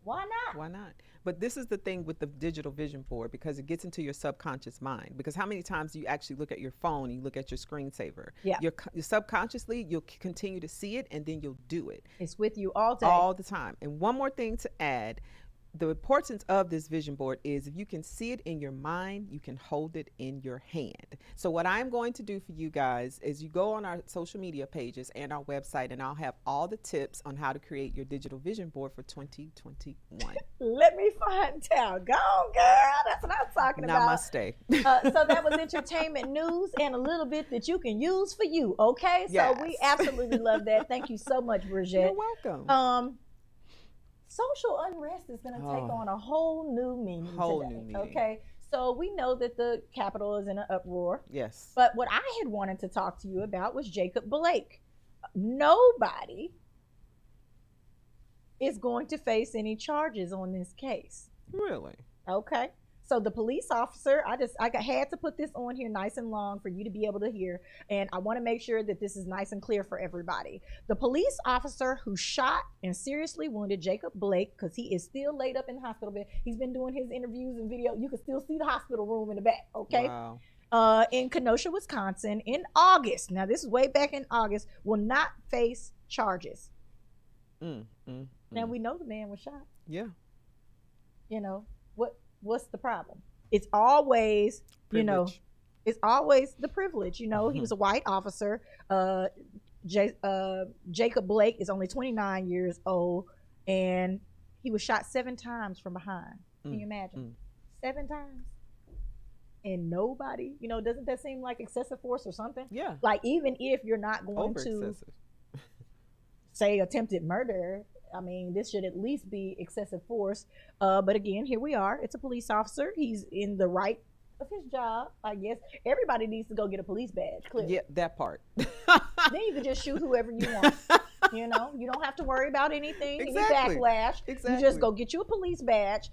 why not? Why not? But this is the thing with the digital vision board, because it gets into your subconscious mind. Because how many times do you actually look at your phone and you look at your screensaver? Yeah. You're subconsciously, you'll continue to see it, and then you'll do it. It's with you all day. All the time. And one more thing to add. The importance of this vision board is if you can see it in your mind, you can hold it in your hand. So what I'm going to do for you guys is you go on our social media pages and our website, and I'll have all the tips on how to create your digital vision board for 2021. Let me find out. Go on, girl. That's what I'm talking about. Namaste. So that was entertainment news and a little bit that you can use for you, okay? Yes. So we absolutely love that. Thank you so much, Bridget. You're welcome. Social unrest is going to take on a whole new meaning today. Okay, so we know that the Capitol is in an uproar. Yes. But what I had wanted to talk to you about was Jacob Blake. Nobody is going to face any charges on this case. Really? Okay. So the police officer, I had to put this on here nice and long for you to be able to hear, and I want to make sure that this is nice and clear for everybody. The police officer who shot and seriously wounded Jacob Blake, because he is still laid up in the hospital bed. He's been doing his interviews and video. You can still see the hospital room in the back, okay? Wow. In Kenosha, Wisconsin, in August. Now, this is way back in August. Will not face charges. Now, we know the man was shot. Yeah. You know, what's the problem? It's always, privilege. It's always the privilege. He was a white officer. Jacob Blake is only 29 years old, and he was shot 7 times from behind. Can you imagine? 7 times? And nobody, doesn't that seem like excessive force or something? Yeah. Like, even if you're not going to say attempted murder, I mean, this should at least be excessive force. But again, here we are. It's a police officer. He's in the right of his job, I guess. Everybody needs to go get a police badge, clearly. Yeah, that part. Then you can just shoot whoever you want. You don't have to worry about anything, Exactly. any backlash. Exactly. You just go get you a police badge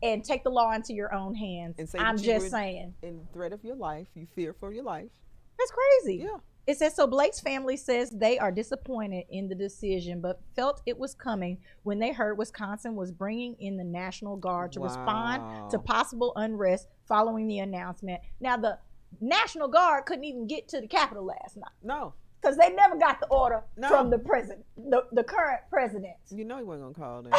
and take the law into your own hands. And say I'm that you just were saying. in threat of your life, you fear for your life. That's crazy. Yeah. It says, so Blake's family says they are disappointed in the decision, but felt it was coming when they heard Wisconsin was bringing in the National Guard to respond to possible unrest following the announcement. Now, the National Guard couldn't even get to the Capitol last night. No. Because they never got the order from the president, the current president. You know he wasn't going to call them.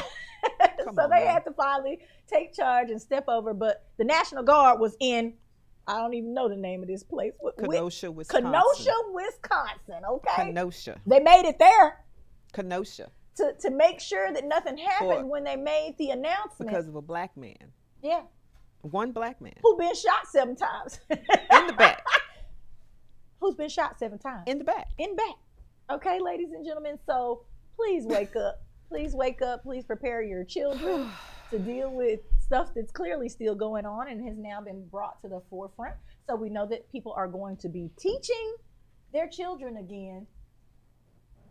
So they had to finally take charge and step over, but the National Guard was in, I don't even know the name of this place. Kenosha, Wisconsin. Kenosha, Wisconsin, okay? Kenosha. They made it there. Kenosha. To make sure that nothing happened when they made the announcement. Because of a black man. Yeah. One black man. Who been shot 7 times. In the back. Who's been shot 7 times. In the back. In the back. Okay, ladies and gentlemen, so please wake up. Please wake up. Please prepare your children to deal with stuff that's clearly still going on and has now been brought to the forefront. So we know that people are going to be teaching their children again,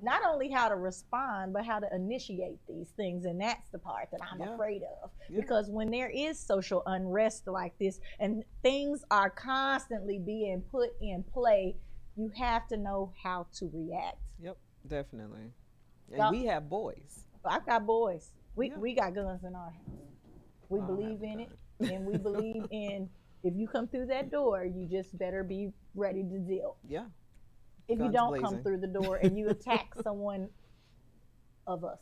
not only how to respond, but how to initiate these things. And that's the part that I'm afraid of. Because when there is social unrest like this and things are constantly being put in play, you have to know how to react. Yep, definitely. And we have boys. I've got boys. We got guns in our house. We believe in it, and we believe in, if you come through that door, you just better be ready to deal. Yeah. If Guns you don't blazing. come through the door and you attack someone of us.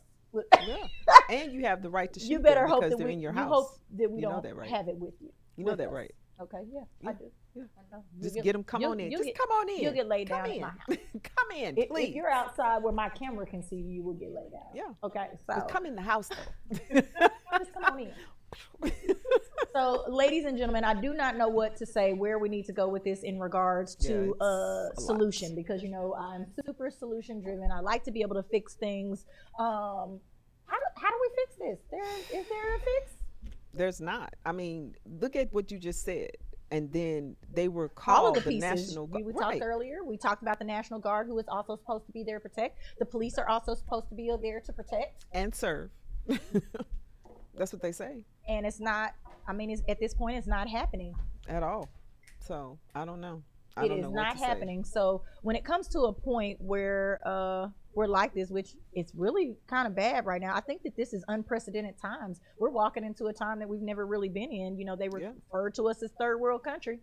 Yeah. And you have the right to shoot you better them hope because that they're in your you house. hope that we You know don't that, right? have it with you. You know with that, us. right? Okay, I do. Yeah. I know. Just get them, come on in. Just come on in. You'll get laid come down in. in my house. Come in, please. If you're outside where my camera can see you, you will get laid down. Yeah. Okay, so. Just come in the house, though. Just come on in. So, ladies and gentlemen, I do not know what to say, where we need to go with this in regards to solution, because I'm super solution driven. I like to be able to fix things. How fix this? Is there a fix? There's not. I mean, look at what you just said. And then they were All of called the the pieces. National We Guard. talked earlier. We talked about the National Guard, who is also supposed to be there to protect. The police are also supposed to be there to protect. And serve. That's what they say. And it's not. I mean, at this point, it's not happening. At all. So I don't know. It is not happening. So when it comes to a point where we're like this, which it's really kind of bad right now, I think that this is unprecedented times. We're walking into a time that we've never really been in. You know, they refer to us as third world country.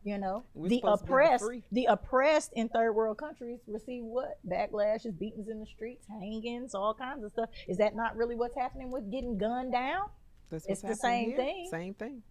You know, the oppressed in third world countries receive what? Backlashes, beatings in the streets, hangings, all kinds of stuff. Is that not really what's happening with getting gunned down? It's the same thing. Same thing.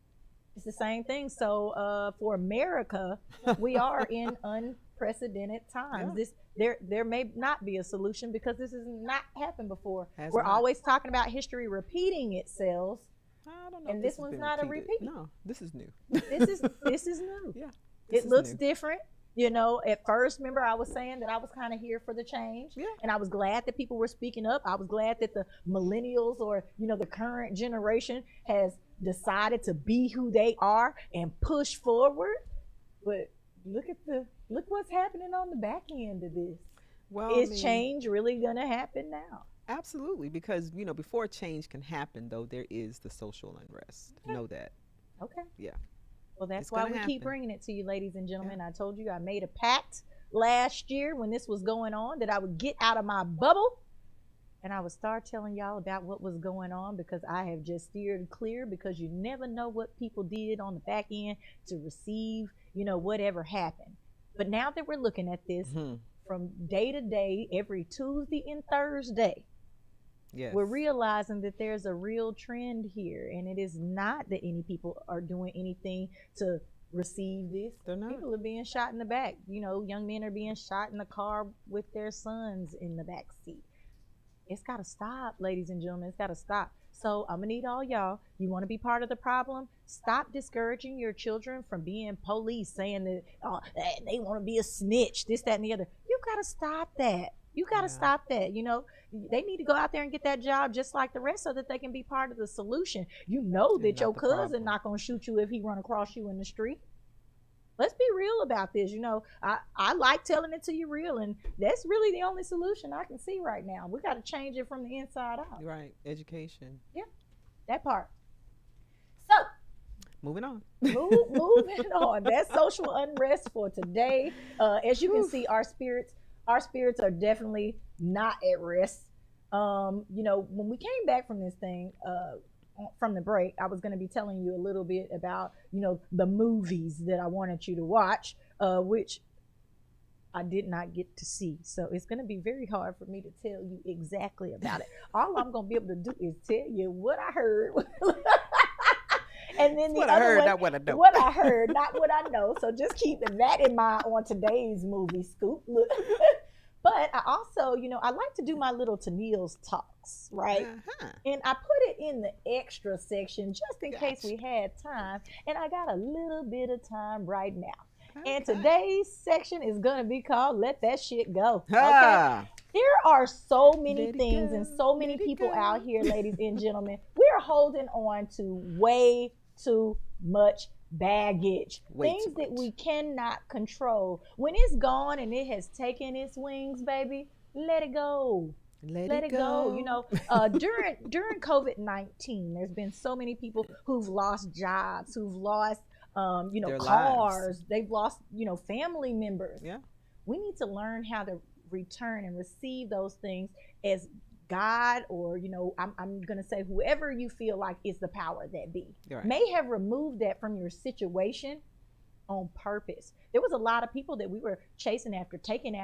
It's the same thing. So for America, we are in unprecedented times. There may not be a solution because this has not happened before. We're always talking about history repeating itself. I don't know. And this one's not a repeat. No, this is new. This is new. Yeah. It looks different. You know, at first, remember I was saying that I was kind of here for the change. Yeah. And I was glad that people were speaking up. I was glad that the millennials or, you know, the current generation has decided to be who they are and push forward. But look what's happening on the back end of this. Well, Is change really going to happen now? Absolutely, because, you know, before change can happen, though, there is the social unrest. Know that. Okay. Yeah. Well, that's why we keep bringing it to you, ladies and gentlemen. I told you I made a pact last year when this was going on that I would get out of my bubble and I would start telling y'all about what was going on, because I have just steered clear, because you never know what people did on the back end to receive, you know, whatever happened. But now that we're looking at this from day to day, every Tuesday and Thursday, we're realizing that there's a real trend here, and it is not that any people are doing anything to receive this. They're not. People are being shot in the back. You know, young men are being shot in the car with their sons in the back seat. It's got to stop, ladies and gentlemen. It's got to stop. So I'm gonna need all y'all. You want to be part of the problem? Stop discouraging your children from being police, saying that they want to be a snitch, this, that, and the other. You got to stop that. You got to stop that. You know, they need to go out there and get that job just like the rest so that they can be part of the solution. You know that your cousin not going to shoot you if he run across you in the street. Let's be real about this. You know, I like telling it to you real, and that's really the only solution I can see right now. We got to change it from the inside out. Right. Education. Yeah, that part. So, moving on. Moving on. That's social unrest for today. As you can see, our spirits are definitely not at rest. You know, when we came back from this thing, from the break, I was going to be telling you a little bit about, you know, the movies that I wanted you to watch, which I did not get to see. So it's going to be very hard for me to tell you exactly about it. All I'm going to be able to do is tell you what I heard. And then the what other I heard, one, not what I know. What I heard, not what I know. So just keep that in mind on today's movie scoop. Look. But I also, you know, I like to do my little Tennille's talks, right? And I put it in the extra section just in case we had time. And I got a little bit of time right now. And today's section is going to be called Let That Shit Go. Okay. There are so many things and so many people out here, ladies and gentlemen. We're holding on to way too much baggage, things that we cannot control. When it's gone and it has taken its wings, baby, let it go. Let it go. You know, during COVID-19, there's been so many people who've lost jobs, who've lost, you know, their cars. Lives. They've lost, you know, family members. Yeah. We need to learn how to return and receive those things as God, or, you know, I'm going to say whoever you feel like is the power that be, may have removed that from your situation on purpose. There was a lot of people that we were chasing after, taking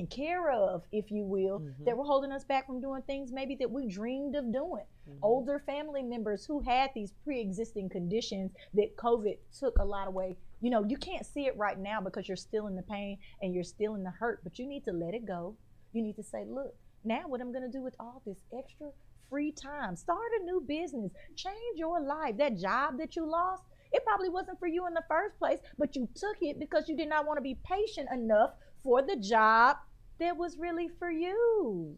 care of, if you will, that were holding us back from doing things maybe that we dreamed of doing. Older family members who had these pre-existing conditions that COVID took a lot away. You know, you can't see it right now because you're still in the pain and you're still in the hurt, but you need to let it go. You need to say, look, now what I'm going to do with all this extra free time, start a new business, change your life. That job that you lost, it probably wasn't for you in the first place, but you took it because you did not want to be patient enough for the job that was really for you.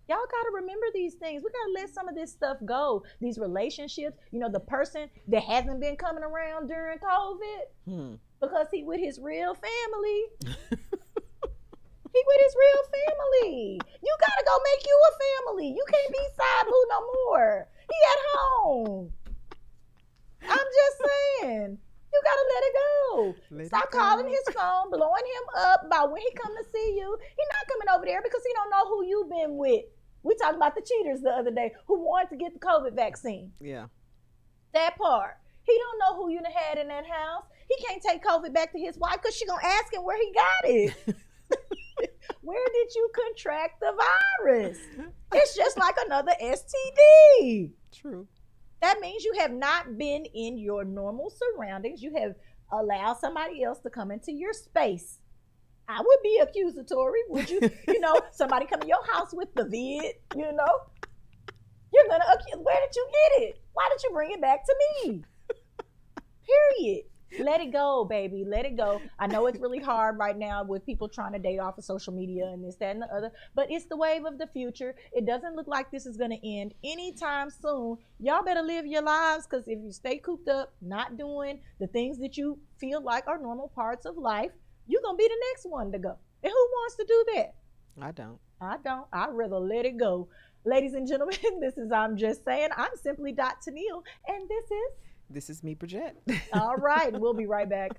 Y'all got to remember these things. We got to let some of this stuff go. These relationships, the person that hasn't been coming around during COVID because he with his real family. He with his real family. You got to go make you a family. You can't be side boo no more. He at home. I'm just saying. You got to let it go. Stop calling his phone, blowing him up about when he come to see you. He not coming over there because he don't know who you been with. We talked about the cheaters the other day who wanted to get the COVID vaccine. Yeah. That part. He don't know who you done had in that house. He can't take COVID back to his wife because she going to ask him where he got it. Where did you contract the virus? It's just like another STD. True. That means you have not been in your normal surroundings. You have allowed somebody else to come into your space. I would be accusatory, would you? Somebody come in your house with the vid, You're going to accuse. Where did you get it? Why did you bring it back to me? Period. Let it go, baby. Let it go. I know it's really hard right now with people trying to date off of social media and this, that, and the other, but it's the wave of the future. It doesn't look like this is going to end anytime soon. Y'all better live your lives, because if you stay cooped up, not doing the things that you feel like are normal parts of life, you're going to be the next one to go. And who wants to do that? I don't. I'd rather let it go. Ladies and gentlemen, this is I'm Just Saying. I'm simply Tennille, and This is me, Bridget. All right. We'll be right back.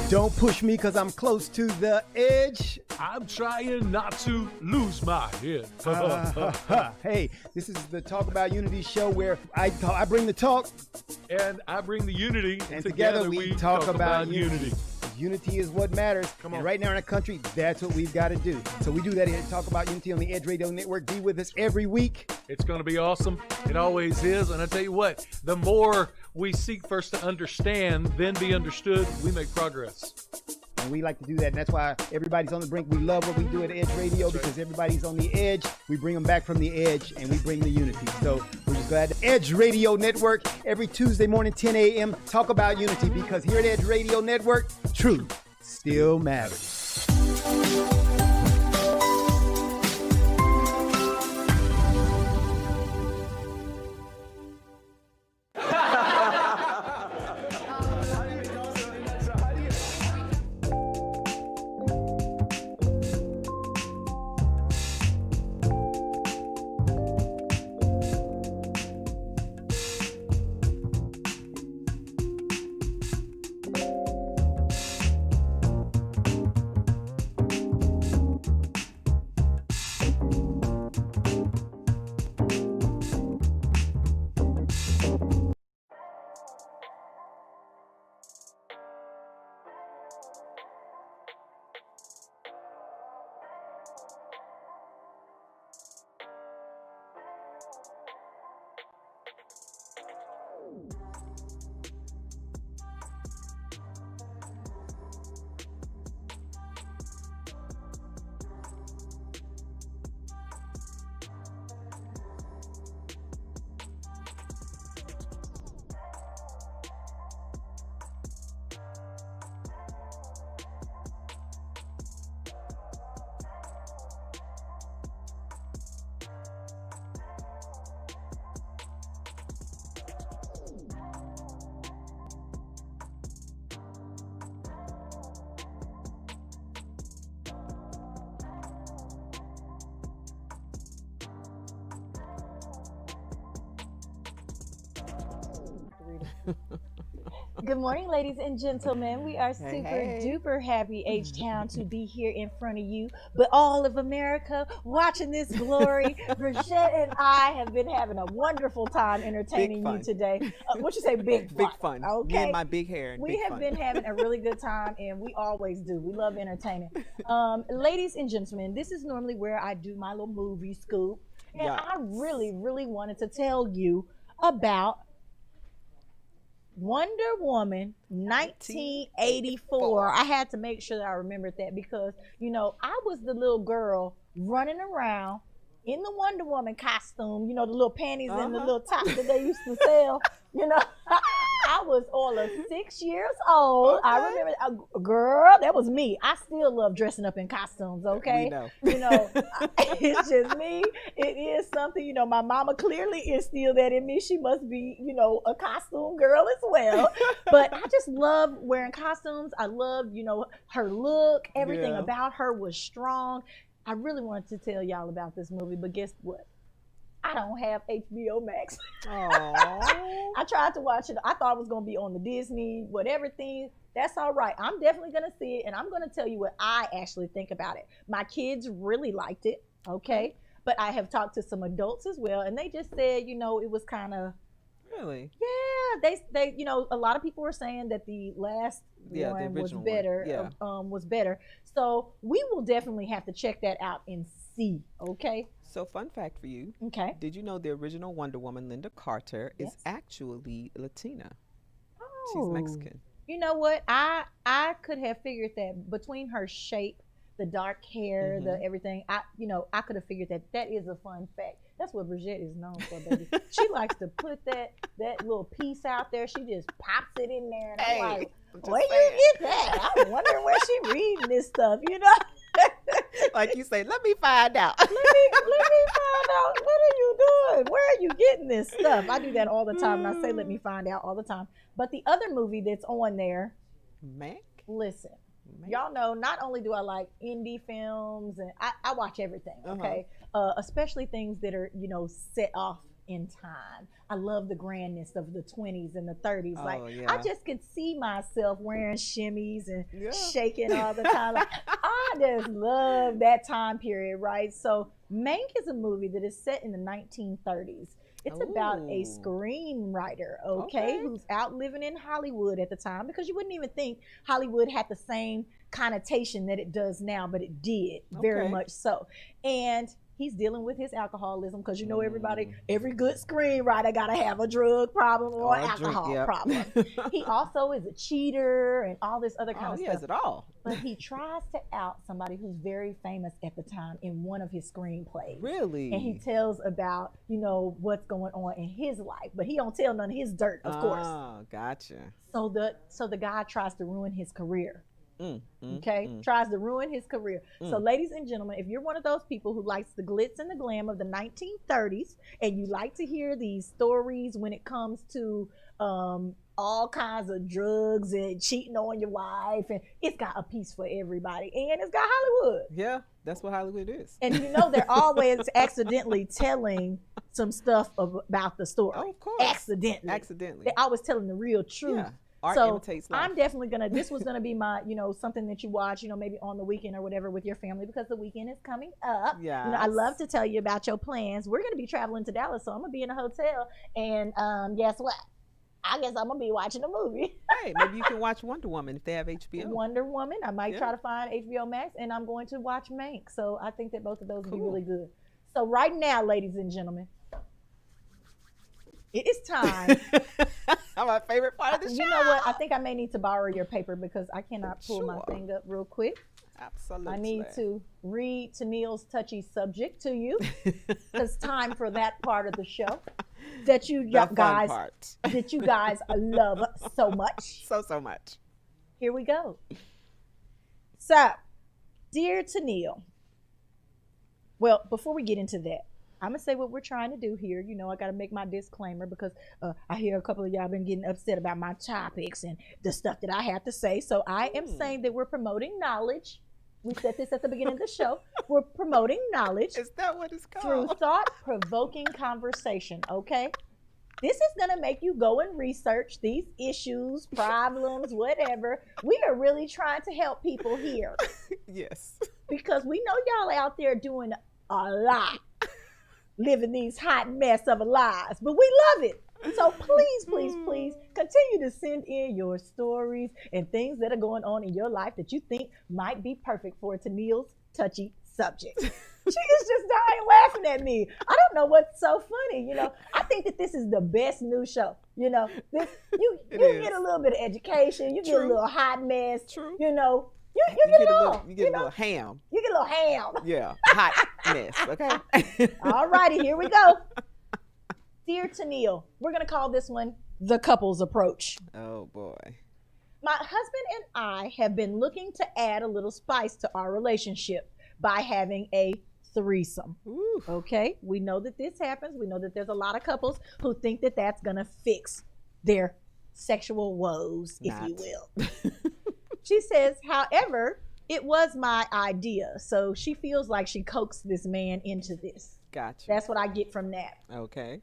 Don't push me because I'm close to the edge. I'm trying not to lose my head. Hey, this is the Talk About Unity show where I bring the talk. And I bring the unity. And together we talk about unity. Unity is what matters. Come on. And right now in our country, that's what we've got to do. So we do that here at Talk About Unity on the Edge Radio Network. Be with us every week. It's going to be awesome. It always is. And I tell you what, the more we seek first to understand, then be understood, we make progress. And we like to do that. And that's why everybody's on the brink. We love what we do at Edge Radio because everybody's on the edge. We bring them back from the edge and we bring the unity. So we're just glad. Edge Radio Network every Tuesday morning, 10 a.m. Talk About Unity because here at Edge Radio Network, truth still matters. Good morning, ladies and gentlemen. We are super hey. duper happy, H-Town, to be here in front of you, but all of America watching this glory. Brigitte and I have been having a wonderful time entertaining you today. What you say, big fun? Big fun. Okay. Me and my big hair. And We big have fun. been having a really good time, and we always do. We love entertaining. Ladies and gentlemen, this is normally where I do my little movie scoop, and Yes. I really, really wanted to tell you about Wonder Woman 1984. I had to make sure that I remembered that because, you know, I was the little girl running around in the Wonder Woman costume, you know, the little panties and the little tops that they used to sell, you know. I was all of 6 years old. Okay. I remember, girl, that was me. I still love dressing up in costumes, okay? We know. You know, it's just me. It is something, you know, my mama clearly instilled that in me. She must be, you know, a costume girl as well. But I just love wearing costumes. I love, you know, her look. Everything Yeah. about her was strong. I really wanted to tell y'all about this movie, but guess what? I don't have HBO Max. Aww. I tried to watch it. I thought it was going to be on the Disney, whatever thing. That's all right. I'm definitely going to see it, and I'm going to tell you what I actually think about it. My kids really liked it, okay? But I have talked to some adults as well, and they just said, you know, it was kind of... Really? Yeah, they, you know, a lot of people were saying that the last Yeah, the one was original better. one. Was better. So we will definitely have to check that out and see. Okay. So, fun fact for you. Okay. Did you know the original Wonder Woman, Linda Carter, is Yes. actually Latina? Oh. She's Mexican. You know what? I could have figured that between her shape, the dark hair, the everything. I could have figured that. That is a fun fact. That's what Brigitte is known for, baby. She likes to put that little piece out there. She just pops it in there, and I'm like, where you get that? I'm wondering where she reading this stuff. You know. Like you say, let me find out. let me find out. What are you doing? Where are you getting this stuff? I do that all the time, and I say, let me find out all the time. But the other movie that's on there, Mank? listen, y'all know not only do I like indie films, and I watch everything, okay? Especially things that are, you know, set off in time. I love the grandness of the 20s and the 30s. Oh, like, yeah. I just could see myself wearing shimmies and Yeah. shaking all the time. Like, I just love that time period, right? So Mank is a movie that is set in the 1930s. It's about a Ooh. screenwriter, Okay. who's out living in Hollywood at the time, because you wouldn't even think Hollywood had the same connotation that it does now, but it did, very Okay. much so. And he's dealing with his alcoholism, because you know every good screenwriter got to have a drug problem or Or an a drink, alcohol yep. problem. He also is a cheater and all this other kind Oh, of he stuff. has it all. But he tries to out somebody who's very famous at the time in one of his screenplays. Really? And he tells about, you know, what's going on in his life, but he don't tell none of his dirt, of course. Oh, gotcha. So the guy tries to ruin his career. Okay, mm. tries to ruin his career. So, ladies and gentlemen, if you're one of those people who likes the glitz and the glam of the 1930s, and you like to hear these stories when it comes to all kinds of drugs and cheating on your wife, and it's got a piece for everybody, and it's got Hollywood. Yeah, that's what Hollywood is. And you know they're always accidentally telling some stuff about the story. Oh, of course. Accidentally. They're always telling the real truth. Yeah. Art So imitates life. I'm definitely this was gonna be my, you know, something that you watch, you know, maybe on the weekend or whatever with your family, because the weekend is coming up. Yeah. You know, I love to tell you about your plans. We're gonna be traveling to Dallas, so I'm gonna be in a hotel, and guess what? I guess I'm gonna be watching a movie. Hey, maybe you can watch Wonder Woman if they have HBO. Wonder Woman. I might Yeah. try to find HBO Max, and I'm going to watch Mank. So I think that both of those would be really good. So right now, ladies and gentlemen, it is time. My favorite part of the show. You know what? I think I may need to borrow your paper because I cannot pull my Sure. thing up real quick. Absolutely. I need to read Tennille's touchy subject to you. It's time for that part of the show that you The fun guys part. that you guys love so much. So much. Here we go. So, dear Tennille, well, before we get into that, I'm gonna say what we're trying to do here. You know, I gotta make my disclaimer because I hear a couple of y'all been getting upset about my topics and the stuff that I have to say. So I am saying that we're promoting knowledge. We said this at the beginning of the show. We're promoting knowledge. Is that what it's called? Through thought-provoking conversation, okay? This is going to make you go and research these issues, problems, whatever. We are really trying to help people here. Yes. Because we know y'all out there doing a lot, living these hot mess of lives, but we love it. So please, please, please continue to send in your stories and things that are going on in your life that you think might be perfect for Tennille's touchy subject. She is just dying laughing at me. I don't know what's so funny. You know, I think that this is the best new show. You know, you get a little bit of education. You get a little hot mess. True. You know, you get it all. You get a little ham. You get a little ham. Yeah, hot mess, okay? All righty, here we go. Dear Tennille, we're going to call this one the couples approach. Oh, boy. My husband and I have been looking to add a little spice to our relationship by having a threesome. Ooh. Okay, we know that this happens. We know that there's a lot of couples who think that that's going to fix their sexual woes, if you will. She says, however, it was my idea. So she feels like she coaxed this man into this. Gotcha. That's what I get from that. Okay.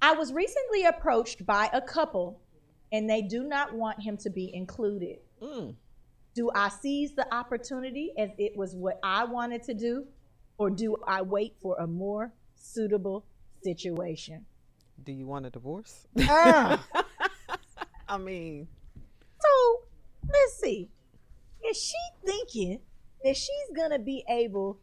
I was recently approached by a couple and they do not want him to be included. Do I seize the opportunity as it was what I wanted to do, or do I wait for a more suitable situation? Do you want a divorce? I mean. So, let's see. Is she thinking that she's going to be able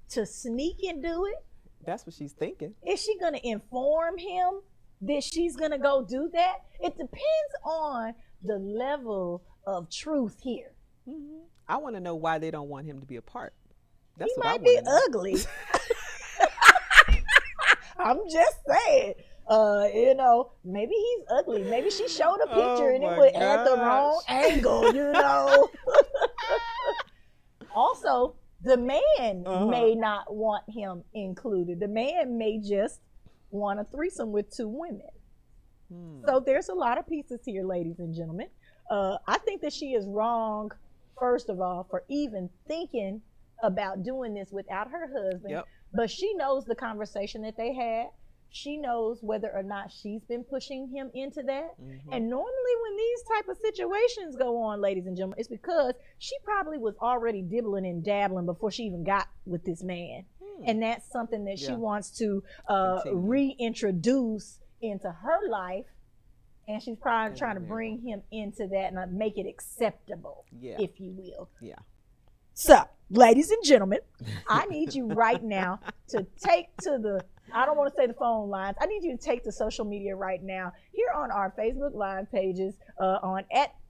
to sneak and do it? That's what she's thinking. Is she going to inform him that she's going to go do that? It depends on the level of truth here. I want to know why they don't want him to be a part. That's He what I might be wanna know. ugly. I'm just saying. You know, maybe he's ugly. Maybe she showed a picture and it was at the wrong angle, you know. Also, the man may not want him included. The man may just want a threesome with two women. So there's a lot of pieces here, ladies and gentlemen. I think that she is wrong, first of all, for even thinking about doing this without her husband. Yep. But she knows the conversation that they had. She knows whether or not she's been pushing him into that. And normally when these type of situations go on, ladies and gentlemen, it's because she probably was already dibbling and dabbling before she even got with this man. And that's something that she wants to reintroduce into her life. And she's probably trying to bring him into that and make it acceptable, if you will. Yeah. So, ladies and gentlemen, I need you right now to take to the, I don't want to say the phone lines. I need you to take to social media right now. Here on our Facebook Live pages, on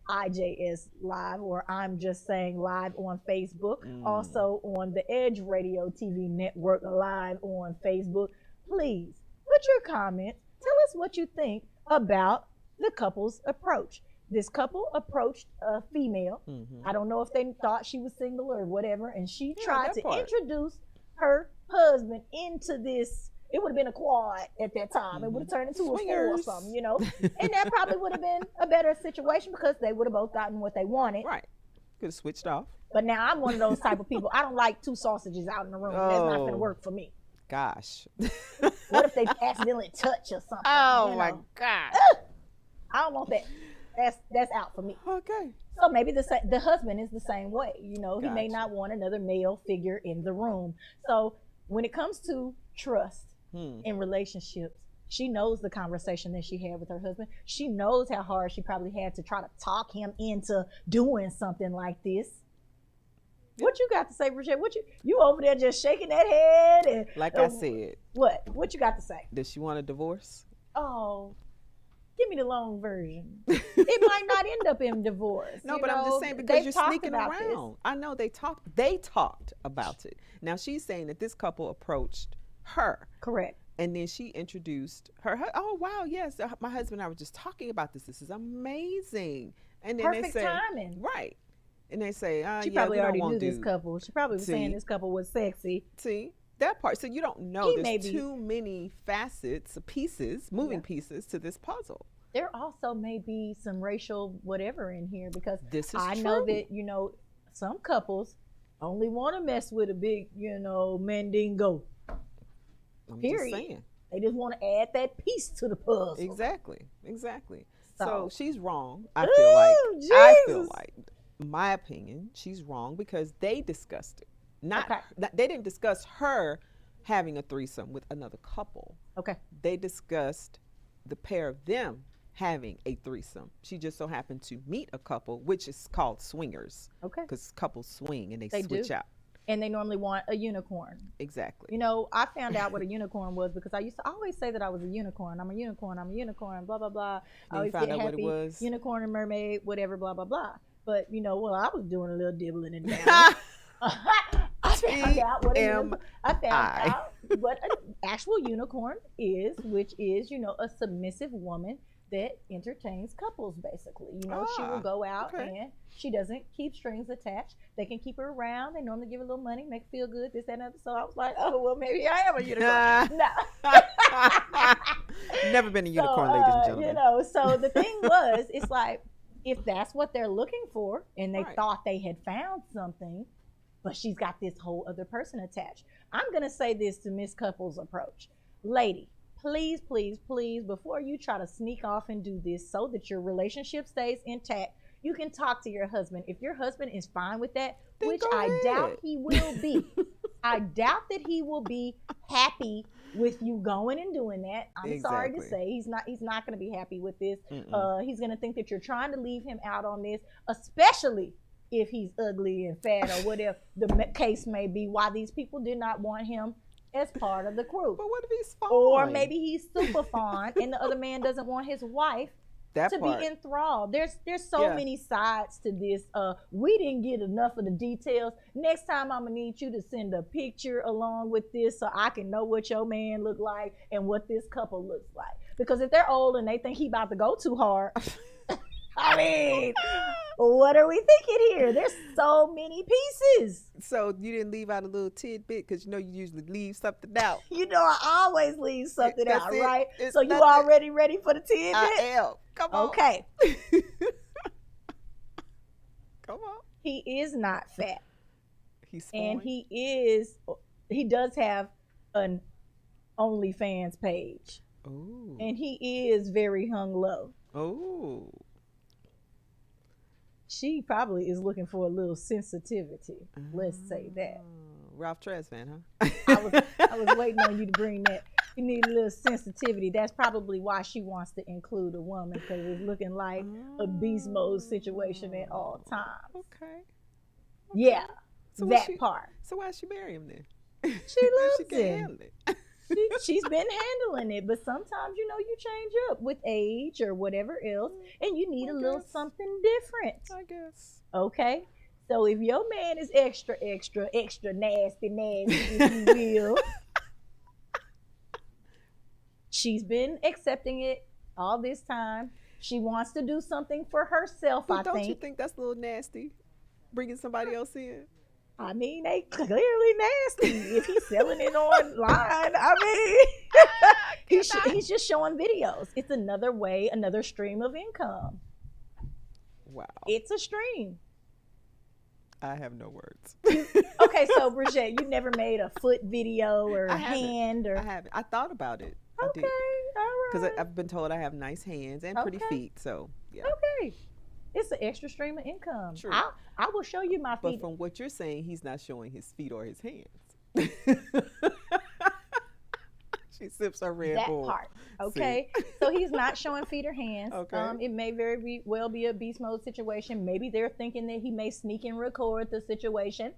@IJS Live, or I'm just saying live on Facebook. Also on the Edge Radio TV Network Live on Facebook. Please put your comments. Tell us what you think about the couple's approach. This couple approached a female. I don't know if they thought she was single or whatever, and she tried to introduce her husband into this. It would have been a quad at that time. It would have turned into a four or something, you know. And that probably would have been a better situation because they would have both gotten what they wanted. Right. Could have switched off. But now I'm one of those type of people. I don't like two sausages out in the room. That's not going to work for me. Gosh. What if they accidentally touch or something? Oh, my God. I don't want that. That's out for me. Okay. So maybe the husband is the same way. You know, he may not want another male figure in the room. So when it comes to trust in relationships, she knows the conversation that she had with her husband. She knows how hard she probably had to try to talk him into doing something like this. What you got to say, Bridget? You over there just shaking that head and like I said. What you got to say? Does she want a divorce? Oh, give me the long version. It might not end up in divorce. No, but I'm just saying because you're sneaking around. I know they talked about it. Now she's saying that this couple approached her. Correct. And then she introduced her. Oh, wow, yes. My husband and I were just talking about this. This is amazing. And then Perfect they say, timing. Right. And they say, she probably already knew this couple. She probably was saying this couple was sexy. See, that part. So you don't know. There's too many facets, pieces, moving pieces to this puzzle. There also may be some racial whatever in here because I know that, you know, some couples only want to mess with a big, you know, mandingo. I'm Period. just saying. They just want to add that piece to the puzzle. Exactly. So she's wrong. I feel like, my opinion, she's wrong because they discussed it. They didn't discuss her having a threesome with another couple. Okay. They discussed the pair of them having a threesome. She just so happened to meet a couple, which is called swingers. Okay. Because couples swing and they switch out. And they normally want a unicorn. Exactly. You know, I found out what a unicorn was because I used to always say that I was a unicorn. I'm a unicorn, blah, blah, blah. I always found get out happy, what it was? Unicorn and mermaid, whatever, blah, blah, blah. But, you know, well, I was doing a little dibbling and dabbling. I found out what an actual unicorn is, which is, you know, a submissive woman that entertains couples, basically. You know, she will go out and she doesn't keep strings attached. They can keep her around. They normally give her a little money, make her feel good, this, that, and other. So I was like, oh, well, maybe I am a unicorn. No. Never been a unicorn, ladies and gentlemen. You know, so the thing was, it's like, if that's what they're looking for and they thought they had found something, but she's got this whole other person attached. I'm going to say this to Miss Couples' approach. Lady, please, please, please, before you try to sneak off and do this so that your relationship stays intact, you can talk to your husband. If your husband is fine with that, then which I doubt he will be. I doubt that he will be happy with you going and doing that. I'm sorry to say he's not going to be happy with this. He's going to think that you're trying to leave him out on this, especially if he's ugly and fat or whatever the case may be, why these people did not want him as part of the crew. But what if he's fine? Or maybe he's super fine and the other man doesn't want his wife be enthralled. There's so many sides to this. We didn't get enough of the details. Next time I'm gonna need you to send a picture along with this so I can know what your man look like and what this couple looks like. Because if they're old and they think he about to go too hard, I mean, what are we thinking here? There's so many pieces. So you didn't leave out a little tidbit because you know you usually leave something out. You know I always leave something out, right? So you already ready for the tidbit? I am. Come on. Okay. Come on. He is not fat. He's fine. And he does have an OnlyFans page. Ooh. And he is very hung low. Oh. She probably is looking for a little sensitivity. Let's say that. Ralph Tresvant, huh? I was waiting on you to bring that. You need a little sensitivity. That's probably why she wants to include a woman, because it's looking like a beast mode situation at all times. Okay. Yeah, so that part. So why she marry him then? She loves she can handle it. She's been handling it, but sometimes, you know, you change up with age or whatever else, and you need a little something different. I guess. Okay? So if your man is extra nasty, if you will, she's been accepting it all this time. She wants to do something for herself, but don't you think that's a little nasty, bringing somebody else in? I mean, they clearly nasty if he's selling it online. I mean, he's just showing videos. It's another way, another stream of income. Wow. It's a stream. I have no words. Okay, so Bridget, you never made a foot video or a hand? I haven't. I thought about it. Okay, all right. Because I've been told I have nice hands and pretty feet, so yeah. Okay. It's an extra stream of income. True. I will show you my feet. But from what you're saying, he's not showing his feet or his hands. She sips her Red Bull. That part. Okay. So he's not showing feet or hands. Okay. It may very well be a beast mode situation. Maybe they're thinking that he may sneak and record the situation.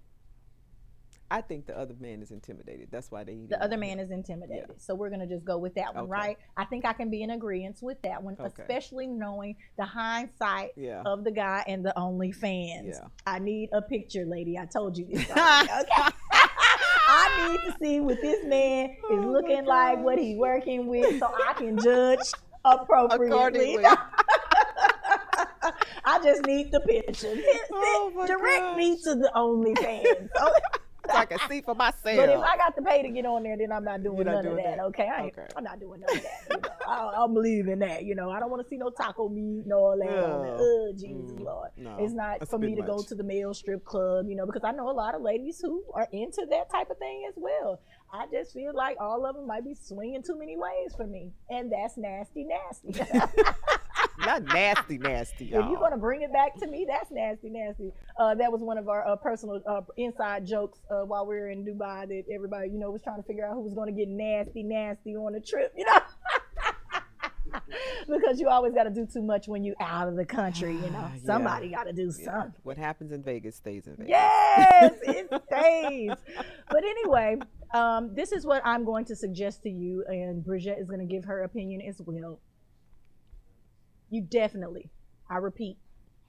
I think the other man is intimidated. That's why the other man is intimidated. Yeah. So we're going to just go with that one, right? I think I can be in agreement with that one, especially knowing the hindsight of the guy and the OnlyFans. Yeah. I need a picture, lady. I told you this already. Okay. I need to see what this man is looking like, what he's working with, so I can judge appropriately. I just need the picture. Direct me to the OnlyFans. So I can see for myself. But if I got to pay to get on there, then I'm not doing none of that. Okay, I'm not doing none of that. You know? I'm leaving that. You know, I don't want to see no taco meat and all that. Oh, Jesus Lord, no, it's not for me to go to the male strip club. You know, because I know a lot of ladies who are into that type of thing as well. I just feel like all of them might be swinging too many ways for me. And that's nasty. Not nasty, y'all. If you're going to bring it back to me, that's nasty. That was one of our personal inside jokes while we were in Dubai, that everybody, was trying to figure out who was going to get nasty on the trip, Because you always got to do too much when you out of the country, Somebody got to do something. What happens in Vegas stays in Vegas. Yes, it stays. But anyway, this is what I'm going to suggest to you, and Bridget is going to give her opinion as well. You definitely, I repeat,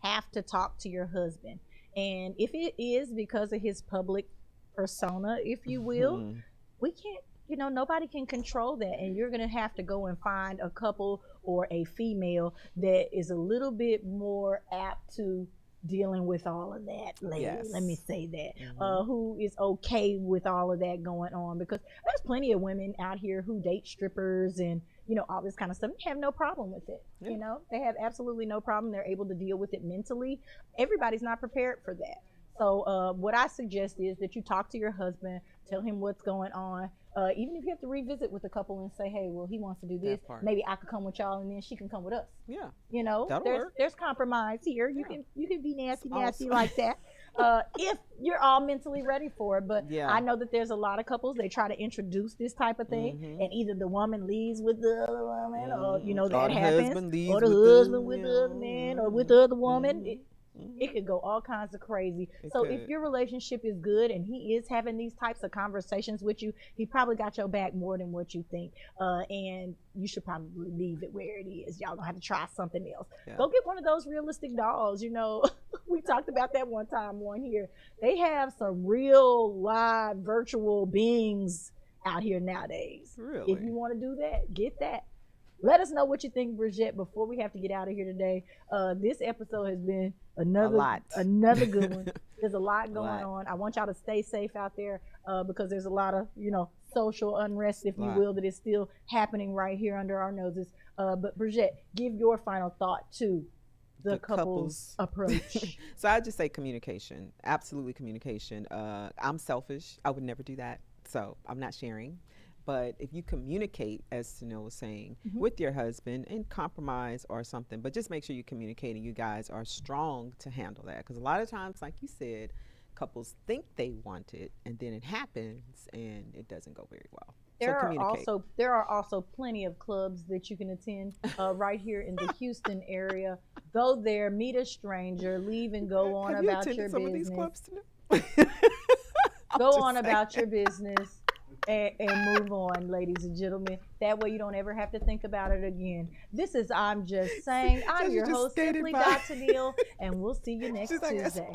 have to talk to your husband. And if it is because of his public persona, if you will, we can't, nobody can control that. And you're going to have to go and find a couple or a female that is a little bit more apt to dealing with all of that, lady. Yes. Let me say that. Who is okay with all of that going on, because there's plenty of women out here who date strippers and all this kind of stuff. They have no problem with it. Yeah. They have absolutely no problem. They're able to deal with it mentally. Everybody's not prepared for that. So what I suggest is that you talk to your husband, tell him what's going on. Even if you have to revisit with a couple and say, hey, well, he wants to do this. Maybe I could come with y'all and then she can come with us. Yeah. That'll work. There's compromise here. You can be nasty awesome. like that. If you're all mentally ready for it. But I know that there's a lot of couples, they try to introduce this type of thing, and either the woman leaves with the other woman, or that happens, or the husband with the other man, or with the other woman. It could go all kinds of crazy. If your relationship is good and he is having these types of conversations with you, he probably got your back more than what you think. And you should probably leave it where it is. Y'all gonna have to try something else. Go get one of those realistic dolls. We talked about that one time on here. They have some real live virtual beings out here nowadays. Really? If you want to do that, get that. Let us know what you think, Bridget, before we have to get out of here today. This episode has been another good one. There's a lot going on. I want y'all to stay safe out there because there's a lot of, social unrest, if you will, that is still happening right here under our noses. But Bridget, give your final thought to the couple's approach. So I just say communication, absolutely communication. I'm selfish. I would never do that. So I'm not sharing. But if you communicate, as Sunil was saying, with your husband and compromise or something, but just make sure you're communicating, you guys are strong to handle that. Because a lot of times, like you said, couples think they want it and then it happens and it doesn't go very well. There are also plenty of clubs that you can attend right here in the Houston area. Go there, meet a stranger, leave and go on about your business. Of these clubs go on about your business. And move on, ladies and gentlemen. That way you don't ever have to think about it again. This is I'm Just Saying. I'm your host, Simply Dr. Neal, and we'll see you next Tuesday.